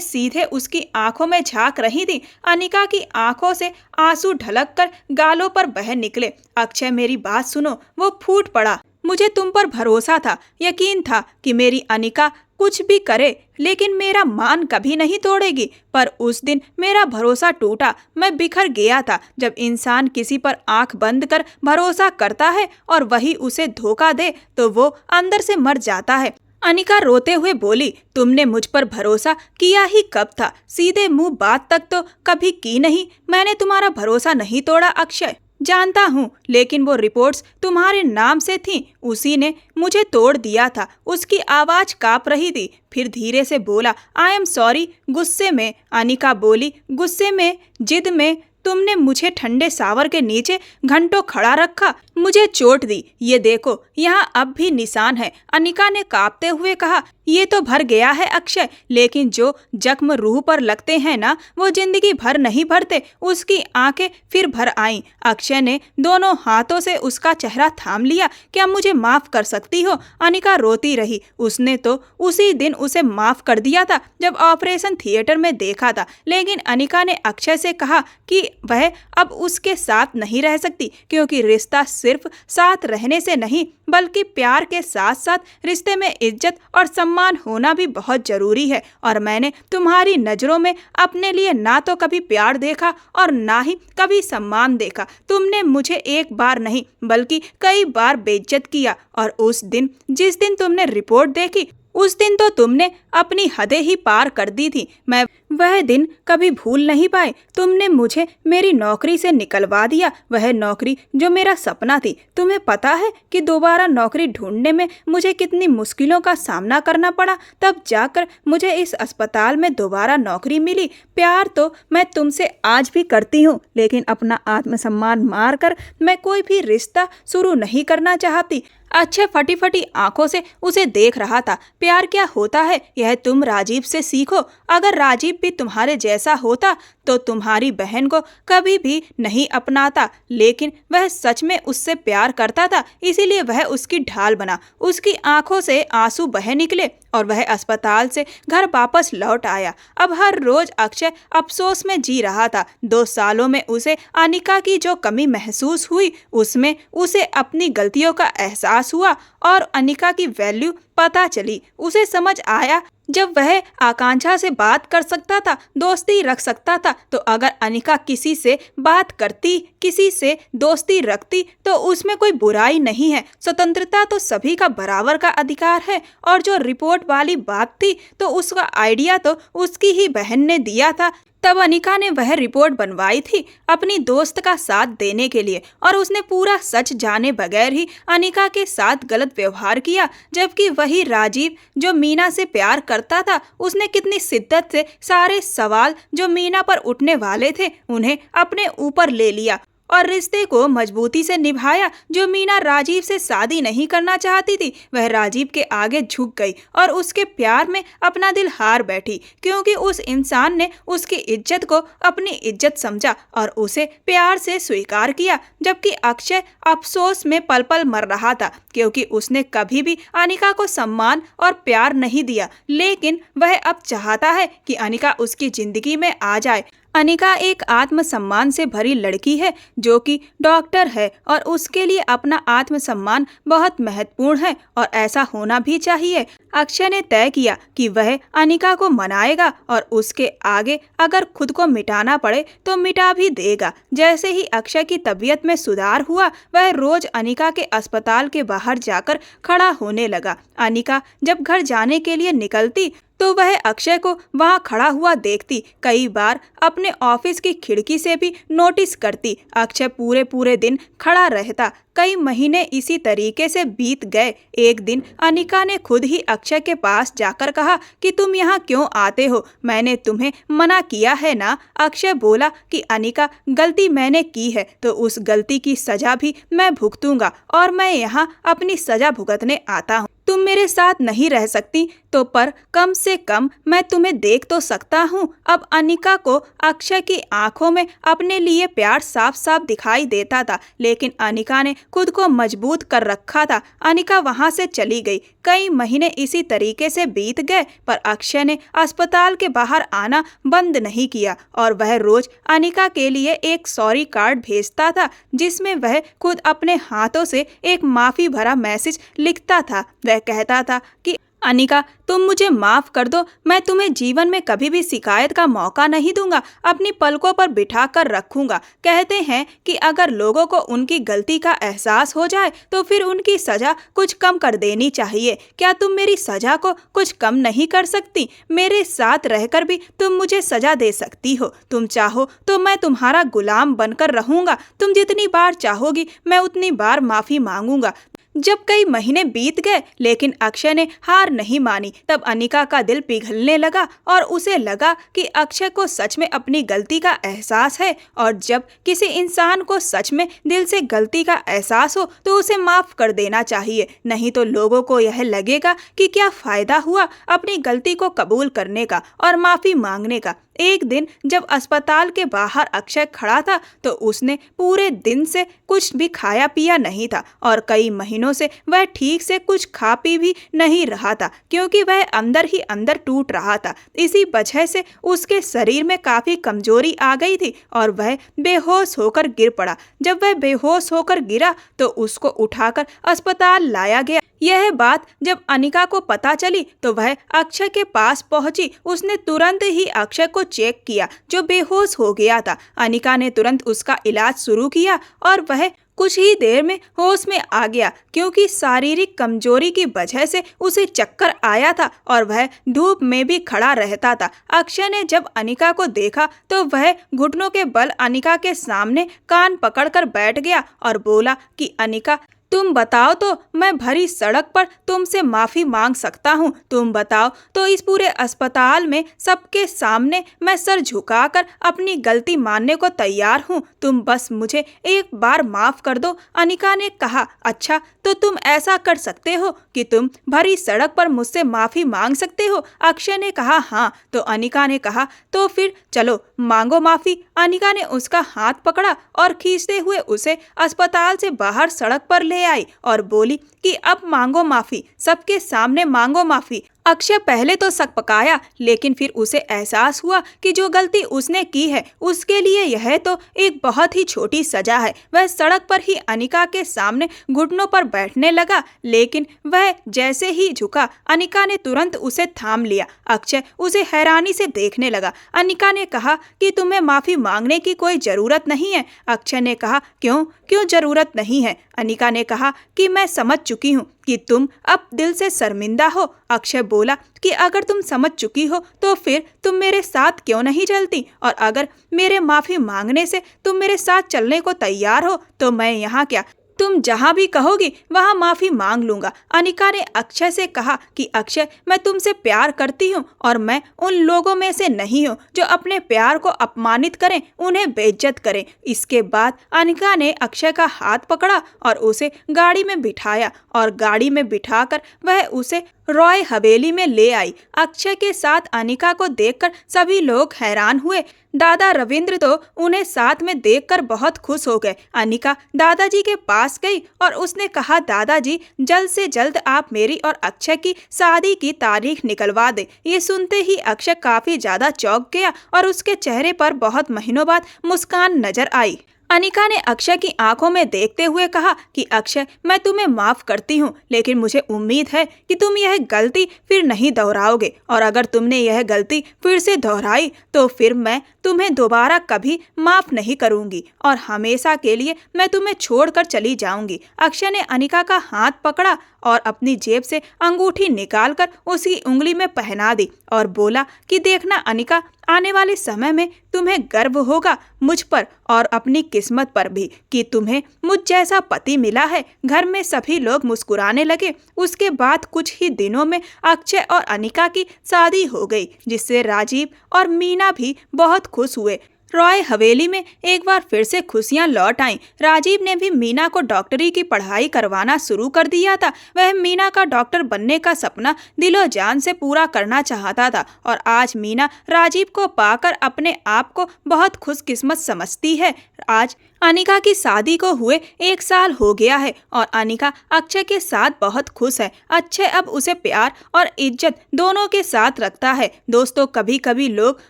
सीधे उसकी आंखों में झांक रही थी। अनिका की आंखों से आंसू ढलक कर गालों पर बह निकले। अक्षय, मेरी बात सुनो। वो फूट पड़ा। मुझे तुम पर भरोसा था, यकीन था कि मेरी अनिका कुछ भी करे, लेकिन मेरा मान कभी नहीं तोड़ेगी। पर उस दिन मेरा भरोसा टूटा। मैं बिखर गया था। जब इंसान किसी पर आंख बंद कर भरोसा करता है और वही उसे धोखा दे, तो वो अंदर से मर जाता है। अनिका रोते हुए बोली, तुमने मुझ पर भरोसा किया ही कब था? सीधे मुंह बात तक तो कभी की नहीं। मैंने तुम्हारा भरोसा नहीं तोड़ा अक्षय, जानता हूँ, लेकिन वो रिपोर्ट्स तुम्हारे नाम से थीं, उसी ने मुझे तोड़ दिया था। उसकी आवाज कांप रही थी। फिर धीरे से बोला, आई एम सॉरी। गुस्से में अनिका बोली, गुस्से में, जिद में तुमने मुझे ठंडे सावर के नीचे घंटों खड़ा रखा, मुझे चोट दी। ये देखो, यहाँ अब भी निशान है। अनिका ने कांपते हुए कहा, ये तो भर गया है अक्षय, लेकिन जो जख्म रूह पर लगते हैं ना, वो जिंदगी भर नहीं भरते। उसकी आंखें फिर भर आईं। अक्षय ने दोनों हाथों से उसका चेहरा थाम लिया। क्या मुझे माफ कर सकती हो? अनिका रोती रही। उसने तो उसी दिन उसे माफ कर दिया था जब ऑपरेशन थिएटर में देखा था, लेकिन अनिका ने अक्षय से कहा कि वह अब उसके साथ नहीं रह सकती, क्योंकि रिश्ता सिर्फ साथ रहने से नहीं बल्कि प्यार के साथ साथ रिश्ते में इज्जत और सम्मान होना भी बहुत जरूरी है। और मैंने तुम्हारी नजरों में अपने लिए ना तो कभी प्यार देखा और ना ही कभी सम्मान देखा। तुमने मुझे एक बार नहीं बल्कि कई बार बेइज्जत किया, और उस दिन जिस दिन तुमने रिपोर्ट देखी, उस दिन तो तुमने अपनी हदें ही पार कर दी थी। मैं वह दिन कभी भूल नहीं पाई। तुमने मुझे मेरी नौकरी से निकलवा दिया, वह नौकरी जो मेरा सपना थी। तुम्हें पता है कि दोबारा नौकरी ढूंढने में मुझे कितनी मुश्किलों का सामना करना पड़ा, तब जाकर मुझे इस अस्पताल में दोबारा नौकरी मिली। प्यार तो मैं तुमसे आज भी करती हूँ, लेकिन अपना आत्मसम्मान मार कर मैं कोई भी रिश्ता शुरू नहीं करना चाहती। अक्षय फटी फटी आंखों से उसे देख रहा था। प्यार क्या होता है यह तुम राजीव से सीखो। अगर राजीव भी तुम्हारे जैसा होता तो तुम्हारी बहन को कभी भी नहीं अपनाता, लेकिन वह सच में उससे प्यार करता था, इसीलिए वह उसकी ढाल बना। उसकी आंखों से आंसू बह निकले और वह अस्पताल से घर वापस लौट आया। अब हर रोज अक्षय अफसोस में जी रहा था। 2 सालों में उसे अनिका की जो कमी महसूस हुई, उसमें उसे अपनी गलतियों का एहसास हुआ और अनिका की वैल्यू पता चली। उसे समझ आया जब वह आकांक्षा से बात कर सकता था, दोस्ती रख सकता था, तो अगर अनिका किसी से बात करती, किसी से दोस्ती रखती, तो उसमें कोई बुराई नहीं है। स्वतंत्रता तो सभी का बराबर का अधिकार है। और जो रिपोर्ट वाली बात थी, तो उसका आइडिया तो उसकी ही बहन ने दिया था। तब अनिका ने वह रिपोर्ट बनवाई थी अपनी दोस्त का साथ देने के लिए, और उसने पूरा सच जाने बगैर ही अनिका के साथ गलत व्यवहार किया। जबकि वही राजीव जो मीना से प्यार करता था, उसने कितनी शिद्दत से सारे सवाल जो मीना पर उठने वाले थे उन्हें अपने ऊपर ले लिया और रिश्ते को मजबूती से निभाया। जो मीना राजीव से शादी नहीं करना चाहती थी, वह राजीव के आगे झुक गई और उसके प्यार में अपना दिल हार बैठी, क्योंकि उस इंसान ने उसकी इज्जत को अपनी इज्जत समझा और उसे प्यार से स्वीकार किया। जबकि अक्षय अफसोस में पल पल मर रहा था, क्योंकि उसने कभी भी अनिका को सम्मान और प्यार नहीं दिया, लेकिन वह अब चाहता है कि अनिका उसकी जिंदगी में आ जाए। अनिका एक आत्मसम्मान से भरी लड़की है जो कि डॉक्टर है, और उसके लिए अपना आत्मसम्मान बहुत महत्वपूर्ण है और ऐसा होना भी चाहिए। अक्षय ने तय किया कि वह अनिका को मनाएगा और उसके आगे अगर खुद को मिटाना पड़े तो मिटा भी देगा। जैसे ही अक्षय की तबीयत में सुधार हुआ, वह रोज अनिका के अस्पताल के बाहर जाकर खड़ा होने लगा। अनिका जब घर जाने के लिए निकलती तो वह अक्षय को वहां खड़ा हुआ देखती। कई बार अपने ऑफिस की खिड़की से भी नोटिस करती। अक्षय पूरे पूरे दिन खड़ा रहता। कई महीने इसी तरीके से बीत गए। एक दिन अनिका ने खुद ही अक्षय के पास जाकर कहा कि तुम यहाँ क्यों आते हो, मैंने तुम्हें मना किया है ना। अक्षय बोला कि अनिका, गलती मैंने की है तो उस गलती की सजा भी मैं भुगतूंगा, और मैं यहाँ अपनी सजा भुगतने आता हूँ। तुम मेरे साथ नहीं रह सकती तो पर कम से कम मैं तुम्हें देख तो सकता हूँ। अब अनिका को अक्षय की आंखों में अपने लिए प्यार साफ साफ दिखाई देता था, लेकिन अनिका ने खुद को मजबूत कर रखा था। अनिका वहां से चली गई। कई महीने इसी तरीके से बीत गए, पर अक्षय ने अस्पताल के बाहर आना बंद नहीं किया, और वह रोज अनिका के लिए एक सॉरी कार्ड भेजता था, जिसमें वह खुद अपने हाथों से एक माफी भरा मैसेज लिखता था। वह कहता था कि अनिका, तुम मुझे माफ कर दो, मैं तुम्हें जीवन में कभी भी शिकायत का मौका नहीं दूंगा, अपनी पलकों पर बिठा कर रखूंगा। कहते हैं कि अगर लोगों को उनकी गलती का एहसास हो जाए तो फिर उनकी सजा कुछ कम कर देनी चाहिए। क्या तुम मेरी सजा को कुछ कम नहीं कर सकती? मेरे साथ रहकर भी तुम मुझे सजा दे सकती हो। तुम चाहो तो मैं तुम्हारा गुलाम बनकर रहूंगा। तुम जितनी बार चाहोगी मैं उतनी बार माफी मांगूंगा। जब कई महीने बीत गए लेकिन अक्षय ने हार नहीं मानी, तब अनिका का दिल पिघलने लगा और उसे लगा कि अक्षय को सच में अपनी गलती का एहसास है। और जब किसी इंसान को सच में दिल से गलती का एहसास हो तो उसे माफ कर देना चाहिए, नहीं तो लोगों को यह लगेगा कि क्या फायदा हुआ अपनी गलती को कबूल करने का और माफी मांगने का। एक दिन जब अस्पताल के बाहर अक्षय खड़ा था तो उसने पूरे दिन से कुछ भी खाया पिया नहीं था और कई महीनों से वह ठीक से कुछ खा पी भी नहीं रहा था, क्योंकि वह अंदर ही अंदर टूट रहा था। इसी वजह से उसके शरीर में काफी कमजोरी आ गई थी और वह बेहोश होकर गिर पड़ा। जब वह बेहोश होकर गिरा तो उसको उठाकर अस्पताल लाया गया। यह बात जब अनिका को पता चली तो वह अक्षय के पास पहुंची। उसने तुरंत ही अक्षय को चेक किया जो बेहोश हो गया था। अनिका ने तुरंत उसका इलाज शुरू किया और वह कुछ ही देर में होश में आ गया, क्योंकि शारीरिक कमजोरी की वजह से उसे चक्कर आया था और वह धूप में भी खड़ा रहता था। अक्षय ने जब अनिका को देखा तो वह घुटनों के बल अनिका के सामने कान पकड़कर बैठ गया और बोला कि अनिका, तुम बताओ तो मैं भरी सड़क पर तुमसे माफी मांग सकता हूँ। तुम बताओ तो इस पूरे अस्पताल में सबके सामने मैं सर झुकाकर अपनी गलती मानने को तैयार हूँ। तुम बस मुझे एक बार माफ कर दो। अनिका ने कहा, अच्छा तो तुम ऐसा कर सकते हो कि तुम भरी सड़क पर मुझसे माफी मांग सकते हो? अक्षय ने कहा, हाँ। तो अनिका ने कहा, तो फिर चलो मांगो माफी। अनिका ने उसका हाथ पकड़ा और खींचते हुए उसे अस्पताल से बाहर सड़क पर ले आई और बोली कि अब मांगो माफी, सबके सामने मांगो माफी। अक्षय पहले तो सकपकाया, लेकिन फिर उसे एहसास हुआ कि जो गलती उसने की है उसके लिए यह तो एक बहुत ही छोटी सजा है। वह सड़क पर ही अनिका के सामने घुटनों पर बैठने लगा, लेकिन वह जैसे ही झुका अनिका ने तुरंत उसे थाम लिया। अक्षय उसे हैरानी से देखने लगा। अनिका ने कहा कि तुम्हें माफी मांगने की कोई जरूरत नहीं है। अक्षय ने कहा, क्यों क्यों जरूरत नहीं है? अनिका ने कहा कि मैं समझ चुकी हूँ कि तुम अब दिल से शर्मिंदा हो। अक्षय बोला कि अगर तुम समझ चुकी हो तो फिर तुम मेरे साथ क्यों नहीं चलती, और अगर मेरे माफी मांगने से तुम मेरे साथ चलने को तैयार हो तो मैं यहाँ क्या, तुम जहाँ भी कहोगी वहाँ माफी मांग लूंगा। अनिका ने अक्षय से कहा कि अक्षय, मैं तुमसे प्यार करती हूँ और मैं उन लोगों में से नहीं हूँ जो अपने प्यार को अपमानित करें, उन्हें बेइज्जत करें। इसके बाद अनिका ने अक्षय का हाथ पकड़ा और उसे गाड़ी में बिठाया और गाड़ी में बिठाकर वह उसे रॉय हवेली में ले आई। अक्षय के साथ अनिका को देखकर सभी लोग हैरान हुए। दादा रविंद्र तो उन्हें साथ में देखकर बहुत खुश हो गए। अनिका दादाजी के पास गई और उसने कहा, दादाजी जल्द से जल्द आप मेरी और अक्षय की शादी की तारीख निकलवा दें। ये सुनते ही अक्षय काफी ज्यादा चौंक गया और उसके चेहरे पर बहुत महीनों बाद मुस्कान नजर आई। अनिका ने अक्षय की आंखों में देखते हुए कहा कि अक्षय, मैं तुम्हें माफ करती हूँ, लेकिन मुझे उम्मीद है कि तुम यह गलती फिर नहीं दोहराओगे, और अगर तुमने यह गलती फिर से दोहराई तो फिर मैं तुम्हें दोबारा कभी माफ नहीं करूंगी और हमेशा के लिए मैं तुम्हें छोड़कर चली जाऊंगी। अक्षय ने अनिका का हाथ पकड़ा और अपनी जेब से अंगूठी निकालकर उसकी उंगली में पहना दी और बोला कि देखना अनिका, आने वाले समय में तुम्हें गर्व होगा मुझ पर और अपनी किस्मत पर भी कि तुम्हें मुझ जैसा पति मिला है। घर में सभी लोग मुस्कुराने लगे। उसके बाद कुछ ही दिनों में अक्षय और अनिका की शादी हो गई, जिससे राजीव और मीना भी बहुत खुश हुए। रॉय हवेली में एक बार फिर से खुशियां लौट आईं। राजीव ने भी मीना को डॉक्टरी की पढ़ाई करवाना शुरू कर दिया था। वह मीना का डॉक्टर बनने का सपना दिलो जान से पूरा करना चाहता था और आज मीना राजीव को पाकर अपने आप को बहुत खुशकिस्मत समझती है। आज अनिका की शादी को हुए 1 साल हो गया है और अनिका अक्षय के साथ बहुत खुश है। अक्षय अब उसे प्यार और इज्जत दोनों के साथ रखता है। दोस्तों, कभी कभी लोग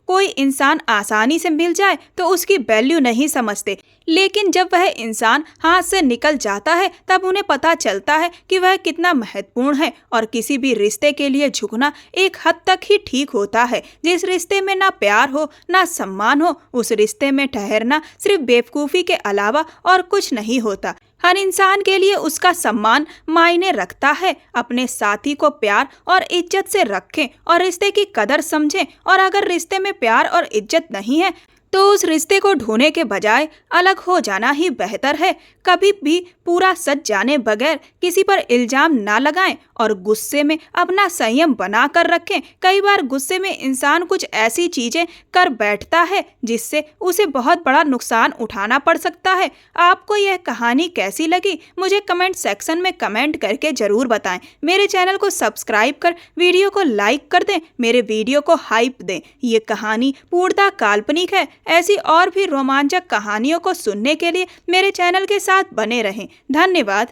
कोई इंसान आसानी से मिल जाए तो उसकी वैल्यू नहीं समझते, लेकिन जब वह इंसान हाथ से निकल जाता है तब उन्हें पता चलता है कि वह कितना महत्वपूर्ण है। और किसी भी रिश्ते के लिए झुकना एक हद तक ही ठीक होता है। जिस रिश्ते में ना प्यार हो ना सम्मान हो, उस रिश्ते में ठहरना सिर्फ बेवकूफ़ी के अलावा और कुछ नहीं होता। हर इंसान के लिए उसका सम्मान मायने रखता है। अपने साथी को प्यार और इज्जत से रखें और रिश्ते की कदर समझें, और अगर रिश्ते में प्यार और इज्जत नहीं है तो उस रिश्ते को ढूंढने के बजाय अलग हो जाना ही बेहतर है। कभी भी पूरा सच जाने बगैर किसी पर इल्जाम ना लगाएं और गुस्से में अपना संयम बना कर रखें। कई बार गुस्से में इंसान कुछ ऐसी चीजें कर बैठता है जिससे उसे बहुत बड़ा नुकसान उठाना पड़ सकता है। आपको यह कहानी कैसी लगी मुझे कमेंट सेक्शन में कमेंट करके जरूर बताएं। मेरे चैनल को सब्सक्राइब कर वीडियो को लाइक कर दें, मेरे वीडियो को हाइप दें। ये कहानी पूर्णतः काल्पनिक है। ऐसी और भी रोमांचक कहानियों को सुनने के लिए मेरे चैनल के साथ बने रहें। धन्यवाद।